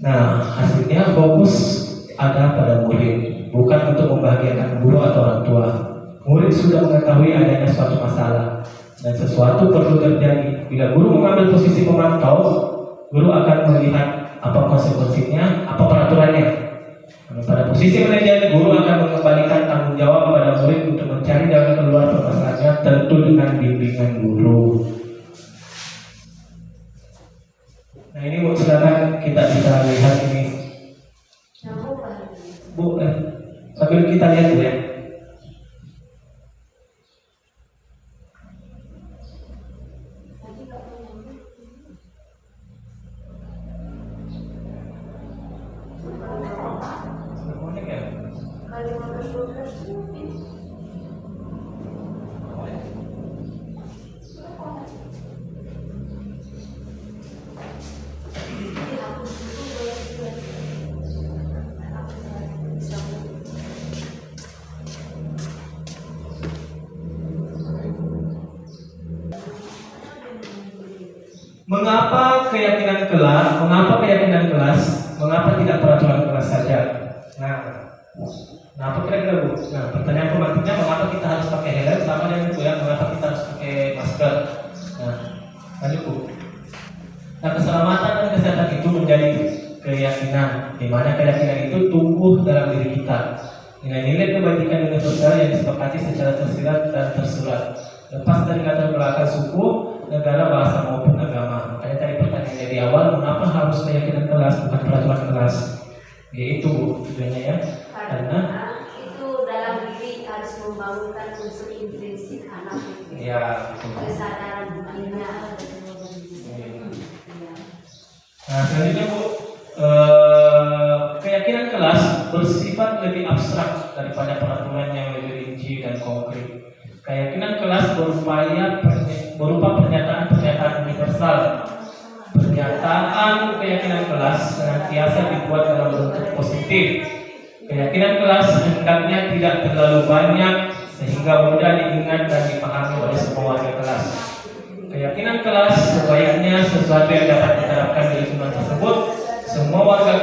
Nah hasilnya fokus ada pada murid, bukan untuk membahagiakan guru atau orang tua. Murid sudah mengetahui adanya suatu masalah dan sesuatu perlu terjadi. Bila guru mengambil posisi pemantau, guru akan melihat apa konsekuensinya, apa peraturannya. Pada posisi manajer, guru akan mengembalikan tanggung jawab kepada murid untuk mencari jalan keluar permasalahannya, tentu dengan bimbingan guru. Nah ini Bu, silakan kita bisa lihat ini. Bu, sambil kita lihat Bu ya. Mengapa keyakinan kelas? Mengapa tidak peraturan kelas saja? Nah, kenapa kira-kira Bu? Nah, pertanyaan pematinya, mengapa kita harus pakai helm sama dengan Bu ya? Mengapa kita harus pakai masker? Nah, lanjut Bu. Nah, keselamatan dan kesehatan itu menjadi keyakinan, di mana keyakinan itu tumbuh dalam diri kita. Nilai-nilai kebajikan dunia sosial yang disepakati secara tersirat dan tersurat, lepas dari latar belakang suku, negara, bahasa maupun agama. Makanya tadi pertanyaannya di awal, mengapa harus keyakinan kelas bukan peraturan kelas? Yaitu tujuannya ya. Karena itu dalam diri harus membangunkan unsur intrinsik anak itu. Ya, Kesadaran dirinya. Nah, selanjutnya Bu, keyakinan kelas bersifat lebih abstrak daripada peraturan yang lebih rinci dan konkret. Keyakinan kelas berupa pernyataan-pernyataan universal. Pernyataan keyakinan kelas senantiasa dibuat dalam bentuk positif. Keyakinan kelas hendaknya tidak terlalu banyak sehingga mudah diingat dan dipahami oleh semua warga kelas. Keyakinan kelas sebaiknya sesuatu yang dapat diterapkan di lingkungan tersebut. Semua warga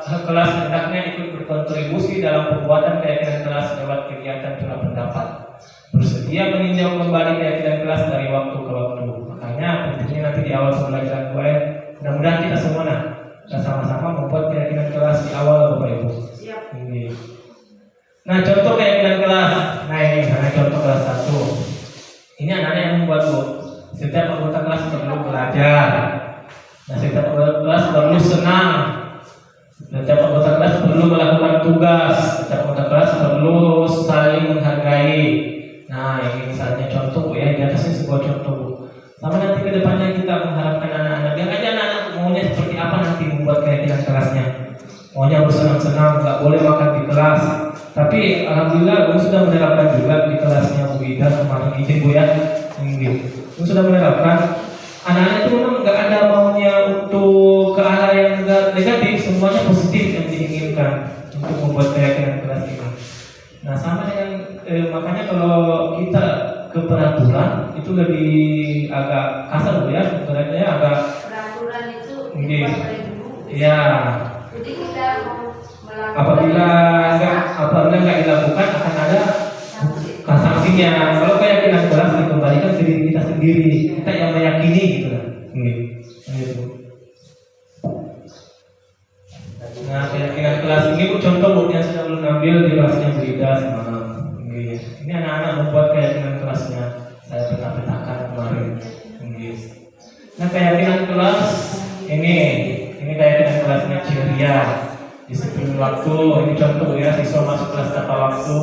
kelas hendaknya ikut berkontribusi dalam pembuatan keyakinan kelas lewat kegiatan curah pendapat. Bersedia meninjau kembali keyakinan kelas dari waktu ke waktu. Makanya pentingnya nanti di awal pembelajaran gue, mudah-mudahan kita semua kita sama-sama membuat keyakinan kelas di awal Bapak Ibu. Siap. Ini. Nah, contoh keyakinan kelas. Nah, ini karena contoh kelas 1. Ini anak-anak yang membuat Bu. Setiap anggota kelas perlu belajar. Nah, setiap anggota kelas perlu senang. Setiap anggota kelas perlu melakukan tugas. Setiap anggota kelas perlu saling menghargai. Nah, ini misalnya contoh Bu ya, di atasnya sebuah contoh Bu. Sama nanti ke depannya kita mengharapkan anak-anak, biar aja anak-anak maunya seperti apa nanti membuat keyakinan kelasnya. Maunya bersenang-senang, nggak boleh makan di kelas. Tapi alhamdulillah Bu sudah menerapkan juga di kelasnya Bu Ida kemarin, izin Bu ya. Ini Bu sudah menerapkan. Anak-anak itu memang nggak ada maunya untuk ke arah yang negatif, semuanya positif yang diinginkan untuk membuat keyakinan kelas ini. Nah, sama dengan makanya kalau kita ke peraturan itu lebih agak kasar Bu ya, sebenarnya agak Peraturan itu Ini. dibuat oleh guru. ya Jadi kita mau melakukan apabila nggak dilakukan akan ada sanksinya. Kalau keyakinan kelas dikembalikan ke diri kita sendiri, kita yang meyakini gitu lah. Gitu. Nah, keyakinan kelas ini Bu, contoh Bu yang sudah belum ambil di kelasnya Bu Ida semalam. Ini anak-anak membuat keyakinan kelasnya, saya petakan kemarin. Nah, keyakinan kelas ini keyakinan kelasnya ceria, disiplin waktu. Ini contoh ya, siswa masuk kelas tepat waktu,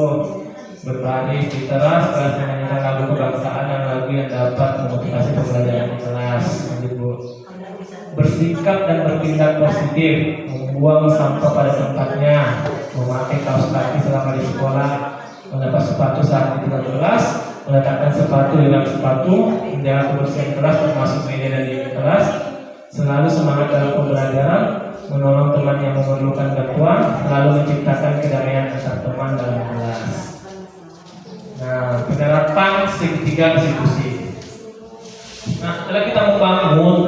berbaris di teras, kelas menyanyikan lagu kebangsaan dan lagu yang dapat memotivasi pembelajaran di kelas. Lanjut Bu. Bersikap dan bertindak positif, membuang sampah pada tempatnya, memakai kaos kaki selama di sekolah, mendapat sepatu saat di kelas, meletakkan sepatu di dalam sepatu, menjaga kebersihan kelas termasuk meja dan dinding kelas, selalu semangat dalam pembelajaran, menolong teman yang memerlukan bantuan, selalu menciptakan kedamaian antar teman dalam kelas. Nah, penerapan segitiga institusi. Nah, setelah kita membangun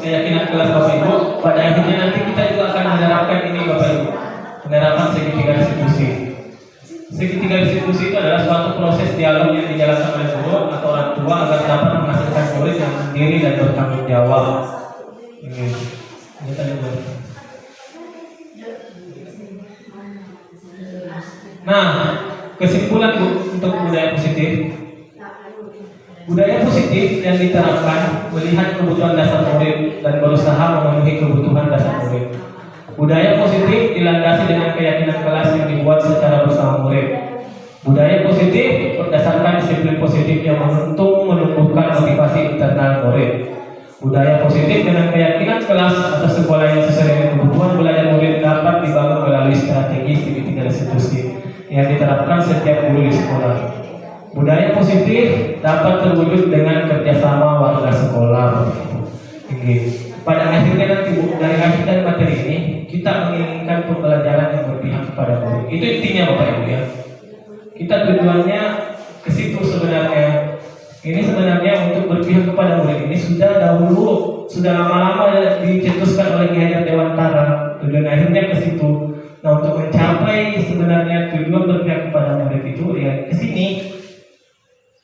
keyakinan kelas Bapak Ibu, pada akhirnya nanti kita juga akan menerapkan ini Bapak Ibu, penerapan segitiga institusi. Segitiga institusi itu adalah suatu proses dialog yang dijalankan oleh guru atau orang tua agar dapat menghasilkan murid yang mandiri dan bertanggung jawab. Ini tadi Bu. Nah, kesimpulan Bu untuk budaya positif. Budaya positif yang diterapkan melihat kebutuhan dasar murid dan berusaha memenuhi kebutuhan dasar murid. Budaya positif dilandasi dengan keyakinan kelas yang dibuat secara bersama murid. Budaya positif berdasarkan disiplin positif yang menumbuhkan motivasi internal murid. Budaya positif dengan keyakinan kelas atau sekolah yang sesuai dengan kebutuhan belajar murid dapat dibangun melalui strategi di tiga institusi yang diterapkan setiap guru di sekolah. Budaya positif dapat terwujud dengan kerjasama warga sekolah. Pada akhirnya nanti dari akhir dari materi ini kita menginginkan pembelajaran yang berpihak kepada murid. Itu intinya Bapak Ibu ya. Kita tujuannya ke situ sebenarnya. Ini sebenarnya untuk berpihak kepada murid ini sudah lama-lama dicetuskan oleh Ki Hajar Dewantara. Tujuan akhirnya ke situ. Nah, untuk mencapai sebenarnya tujuan berpihak kepada murid itu ya ke sini.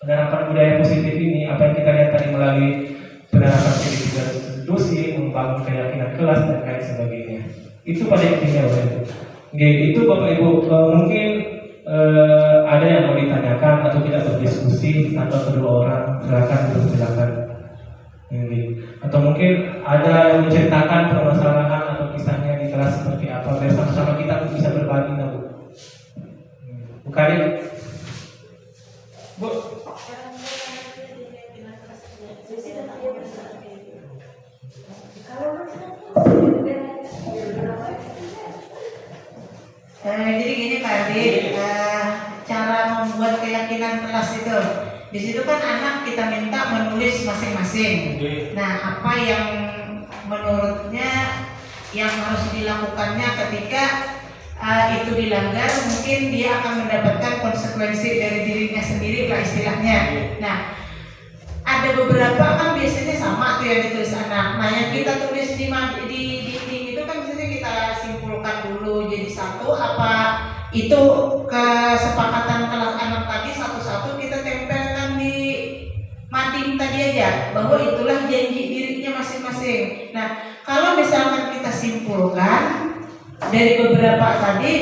Penerapan budaya positif ini apa yang kita lihat tadi melalui penerapan di tiga institusi, membangun keyakinan kelas dan lain sebagainya. Itu pada intinya Bapak Ibu. Oke, itu Bapak Ibu mungkin ada yang mau ditanyakan atau kita berdiskusi atau kedua orang silakan. Atau mungkin ada yang menceritakan permasalahan atau kisahnya di kelas seperti apa biar sama-sama kita bisa berbagi Bu. Bukan Bu. Jadi gini Pak Adi, cara membuat keyakinan kelas itu, di situ kan anak kita minta menulis masing-masing. Nah, apa yang menurutnya yang harus dilakukannya ketika itu dilanggar, mungkin dia akan mendapatkan konsekuensi dari dirinya sendiri lah istilahnya. Nah, ada beberapa kan biasanya sama tuh yang ditulis anak. Nah, yang kita tulis di dinding itu kan biasanya kita simpulkan dulu jadi satu, apa itu kesepakatan kelas anak tadi satu-satu kita tempelkan di mading tadi aja bahwa itulah janji dirinya masing-masing. Nah, kalau misalkan kita simpulkan dari beberapa tadi,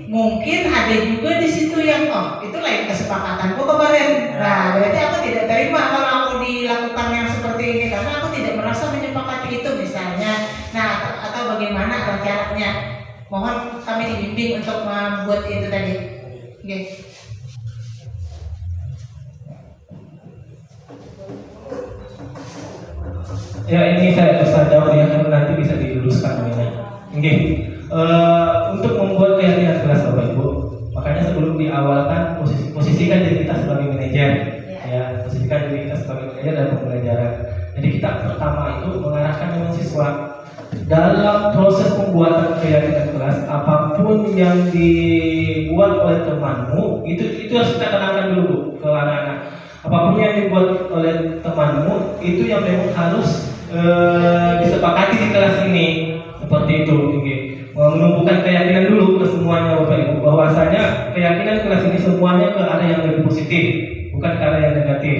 mungkin ada juga di situ yang itu lain kesepakatanku kemarin. Nah, berarti aku tidak terima kalau aku dilakukan yang seperti ini karena aku tidak merasa menyepakati itu misalnya. Nah, atau bagaimana caranya? Mohon kami dibimbing untuk membuat itu tadi. Oke. Ya ini saya pesan jawab ya, nanti bisa diluruskan ini. Oke. Untuk membuat keyakinan kelas Bapak Ibu, makanya sebelum diawalkan posisikan diri kita sebagai manajer, ya posisikan diri kita sebagai manajer dalam pembelajaran. Jadi kita pertama itu mengarahkan dengan siswa dalam proses pembuatan keyakinan kelas, apapun yang dibuat oleh temanmu itu harus kita tenangkan dulu ke anak-anak. Apapun yang dibuat oleh temanmu itu yang memang harus disepakati di kelas ini seperti itu. Menumbuhkan keyakinan dulu ke semuanya Bapak Ibu bahwasanya keyakinan kelas ini semuanya ke arah yang lebih positif, bukan ke arah yang negatif.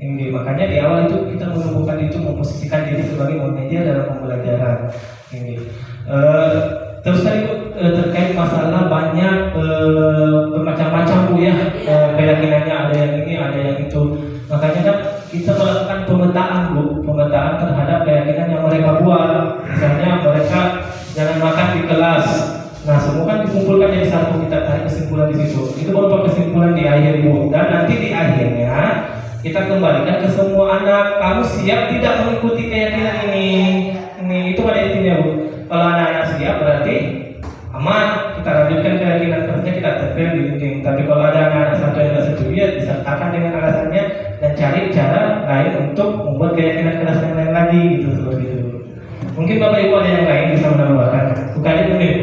Makanya di awal itu kita menumbuhkan itu memposisikan diri sebagai manajer dalam pembelajaran. Terus tadi terkait masalah banyak bermacam-macam Bu ya, keyakinannya ada yang ini, ada yang itu. Makanya kan kita melakukan pemetaan terhadap keyakinan yang mereka buat. Misalnya mereka jangan makan di kelas. Nah, semua kan dikumpulkan jadi satu, kita tarik kesimpulan di situ. Itu berupa kesimpulan di akhir Bu. Dan nanti di akhirnya kita kembalikan ke semua anak, kamu siap tidak mengikuti keyakinan ini? Itu pada intinya Bu. Kalau anak-anak siap berarti aman, kita lanjutkan keyakinan kerja, kita tempel di dinding. Tapi kalau ada anak-anak satu yang tidak setuju, ya disertakan dengan alasannya dan cari cara lain untuk membuat keyakinan kelas yang lain lagi gitu seperti itu. Mungkin Bapak Ibu ada yang lain bisa menambahkan. Bukan itu mungkin.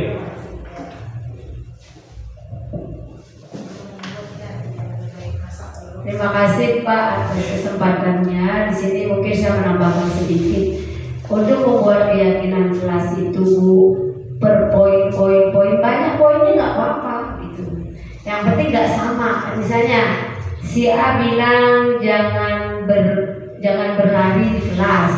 Terima kasih Pak atas kesempatannya. Di sini mungkin saya menambahkan sedikit. Untuk membuat keyakinan kelas itu Bu, per poin banyak poinnya nggak apa-apa gitu. Yang penting nggak sama. Misalnya si A bilang jangan berlari di kelas.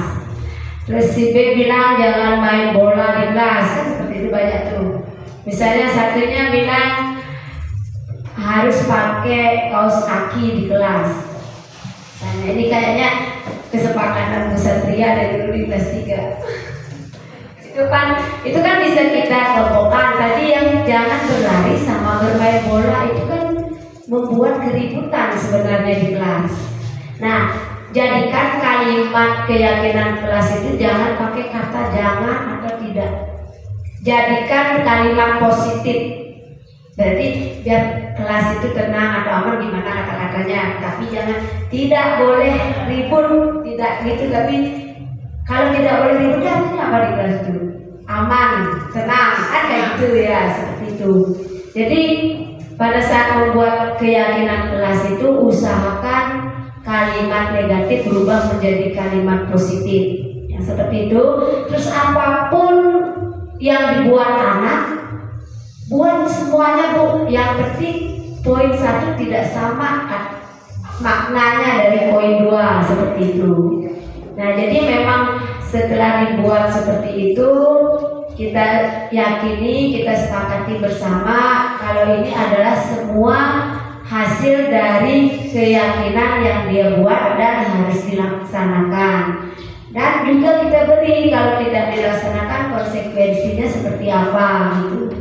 Terus si B bilang jangan main bola di kelas, kan seperti itu banyak tuh. Misalnya satunya bilang harus pakai kaos kaki di kelas. Nah, ini kayaknya kesepakatan kesatria dari dulu di kelas 3. Itu kan bisa kita kelompokkan. Tadi yang jangan berlari sama bermain bola itu kan membuat keributan sebenarnya di kelas. Nah, jadikan kalimat keyakinan kelas itu jangan pakai kata jangan atau tidak. Jadikan kalimat positif. Berarti biar kelas itu tenang atau aman gimana kata-katanya. Tapi jangan tidak boleh ribut, tidak gitu. Tapi kalau tidak boleh ribut artinya apa di kelas itu? Aman, tenang, kan kayak gitu ya, seperti itu. Jadi pada saat membuat keyakinan kelas itu usahakan kalimat negatif berubah menjadi kalimat positif. Ya, seperti itu. Terus apapun yang dibuat anak, buat semuanya Bu. Yang penting poin 1 tidak sama maknanya dari poin 2, seperti itu. Nah, jadi memang setelah dibuat seperti itu, kita yakini, kita sepakati bersama kalau ini adalah semua hasil dari keyakinan yang dia buat dan harus dilaksanakan. Dan juga kita beri kalau tidak dilaksanakan konsekuensinya seperti apa gitu.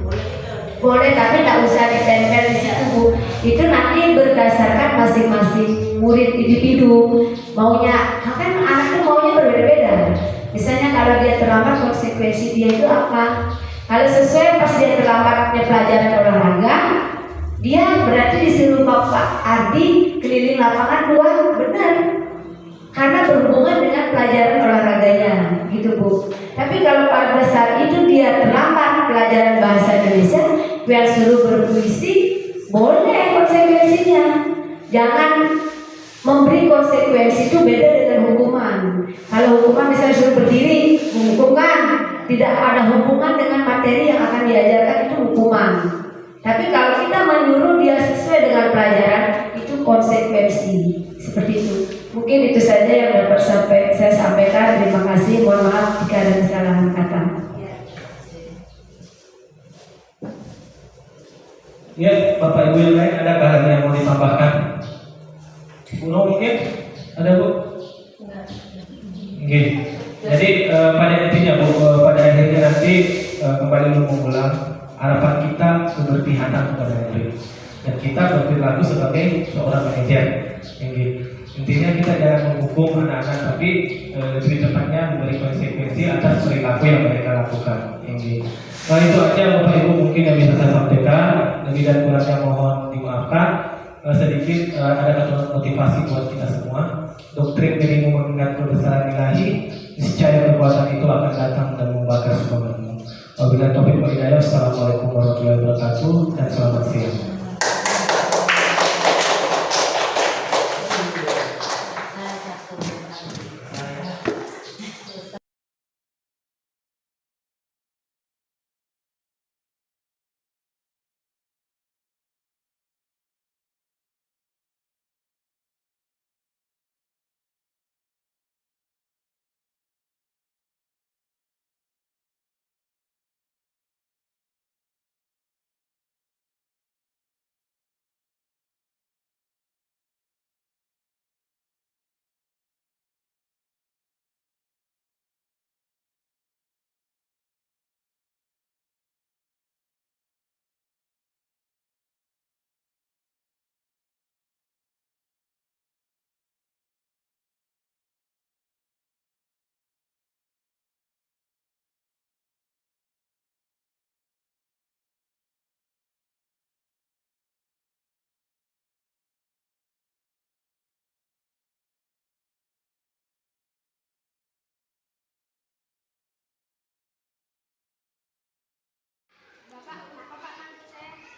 Boleh, tapi tidak usah ditempel di situ Bu. Itu nanti berdasarkan masing-masing murid individu maunya. Kan anak itu maunya berbeda-beda. Misalnya kalau dia terlambat, konsekuensi dia itu apa? Kalau sesuai pas dia terlambatnya pelajaran olahraga, dia berarti disuruh Bapak Ardi keliling lapangan 2, benar? Karena berhubungan dengan pelajaran olahraganya, gitu Bu. Tapi kalau pada saat itu dia terlambat pelajaran bahasa Indonesia, biar suruh berpuisi, boleh konsekuensinya. Jangan memberi konsekuensi itu beda dengan hukuman. Kalau hukuman misalnya suruh berdiri, menghukumkan, tidak ada hubungan dengan materi yang akan diajarkan, itu hukuman. Tapi kalau kita menyuruh dia sesuai dengan pelajaran, itu konsekuensi. Seperti itu. Mungkin itu saja yang dapat saya sampaikan. Terima kasih. Mohon maaf jika ada kesalahan kata. Ya, Bapak Ibu yang lain, adakah lagi yang mau ditambahkan? Bu Nur mungkin? Ada Bu? Oke. Jadi pada intinya Bu, pada akhirnya nanti kembali mengulang harapan kita keberpihakan kepada murid. Dan kita berperilaku sebagai seorang manajer. Intinya kita jangan menghukum anak-anak, tapi lebih tepatnya memberi konsekuensi atas perilaku yang mereka lakukan. Nah, itu aja Bapak Ibu mungkin yang bisa saya sampaikan. Lebih dan kurangnya mohon dimaafkan. Sedikit ada kata motivasi buat kita semua. Doktrin dirimu mengingat kebesaran ilahi, niscaya kekuatan itu akan datang dan membakar semangatmu. Wabillahi taufiq wal hidayah. Assalamualaikum warahmatullahi wabarakatuh dan selamat siang.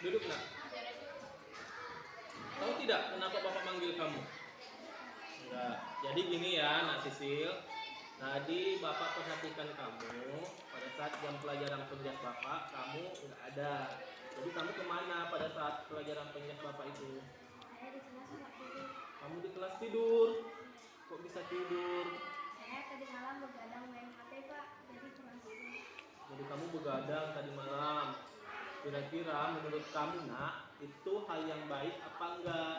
Duduk nak. Tahu tidak kenapa Bapak manggil kamu? Enggak. Jadi gini ya, Nak Sisil. Tadi Bapak perhatikan kamu pada saat jam pelajaran penjas Bapak, kamu nggak ada. Jadi kamu kemana pada saat pelajaran penjas Bapak itu? Saya di kelas nggak tidur. Kamu di kelas tidur. Kok bisa tidur? Saya tadi malam begadang main HP Pak, jadi kurang tidur. Jadi kamu begadang tadi malam. Kira-kira menurut kamu Nak, itu hal yang baik apa enggak?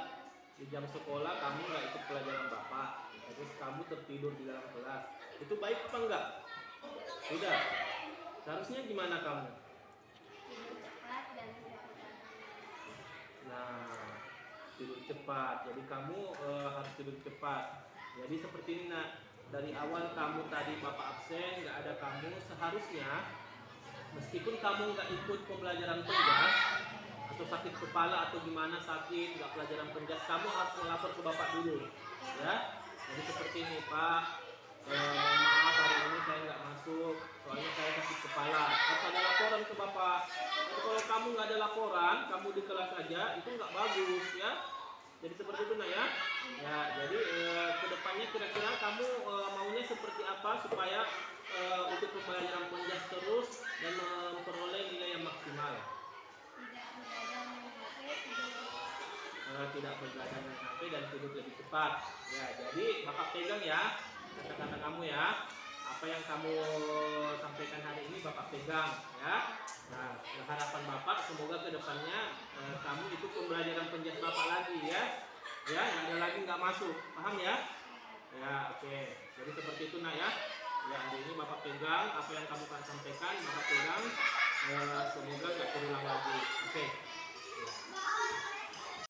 Di jam sekolah kamu nggak ikut pelajaran bapak, terus kamu tertidur di dalam kelas, itu baik apa enggak? Tidak. Seharusnya gimana kamu? Tidur cepat dan tidak begadang. Nah, tidur cepat. Jadi kamu harus tidur cepat. Jadi seperti ini nak. Dari awal kamu tadi bapak absen, nggak ada kamu, seharusnya meskipun kamu nggak ikut pembelajaran penjas atau sakit kepala atau gimana sakit nggak pelajaran penjas, kamu harus melapor ke bapak dulu, ya. Jadi seperti ini Pak, mohon maaf hari ini saya nggak masuk, soalnya saya sakit kepala. Harus ada laporan ke bapak. Jadi kalau kamu nggak ada laporan, kamu di kelas aja, itu nggak bagus, ya. Jadi seperti itu nak ya. Ya, jadi kedepannya kira-kira kamu maunya seperti apa supaya untuk pembelajaran penjas terus dan memperoleh nilai yang maksimal. Tidak begadang main HP, tidur. Tidak begadang main HP dan tidur lebih cepat. Ya, jadi bapak pegang ya kata-kata kamu ya. Apa yang kamu sampaikan hari ini bapak pegang ya. Nah, harapan bapak semoga kedepannya kamu itu pembelajaran penjas bapak lagi ya. Ya, nggak ada lagi nggak masuk, paham ya? Ya, oke. Jadi seperti itu nak ya. Ya, hari ini bapak pegang apa yang kamu akan sampaikan, bapak pegang. Semoga nggak terulang lagi. Oke. Ya.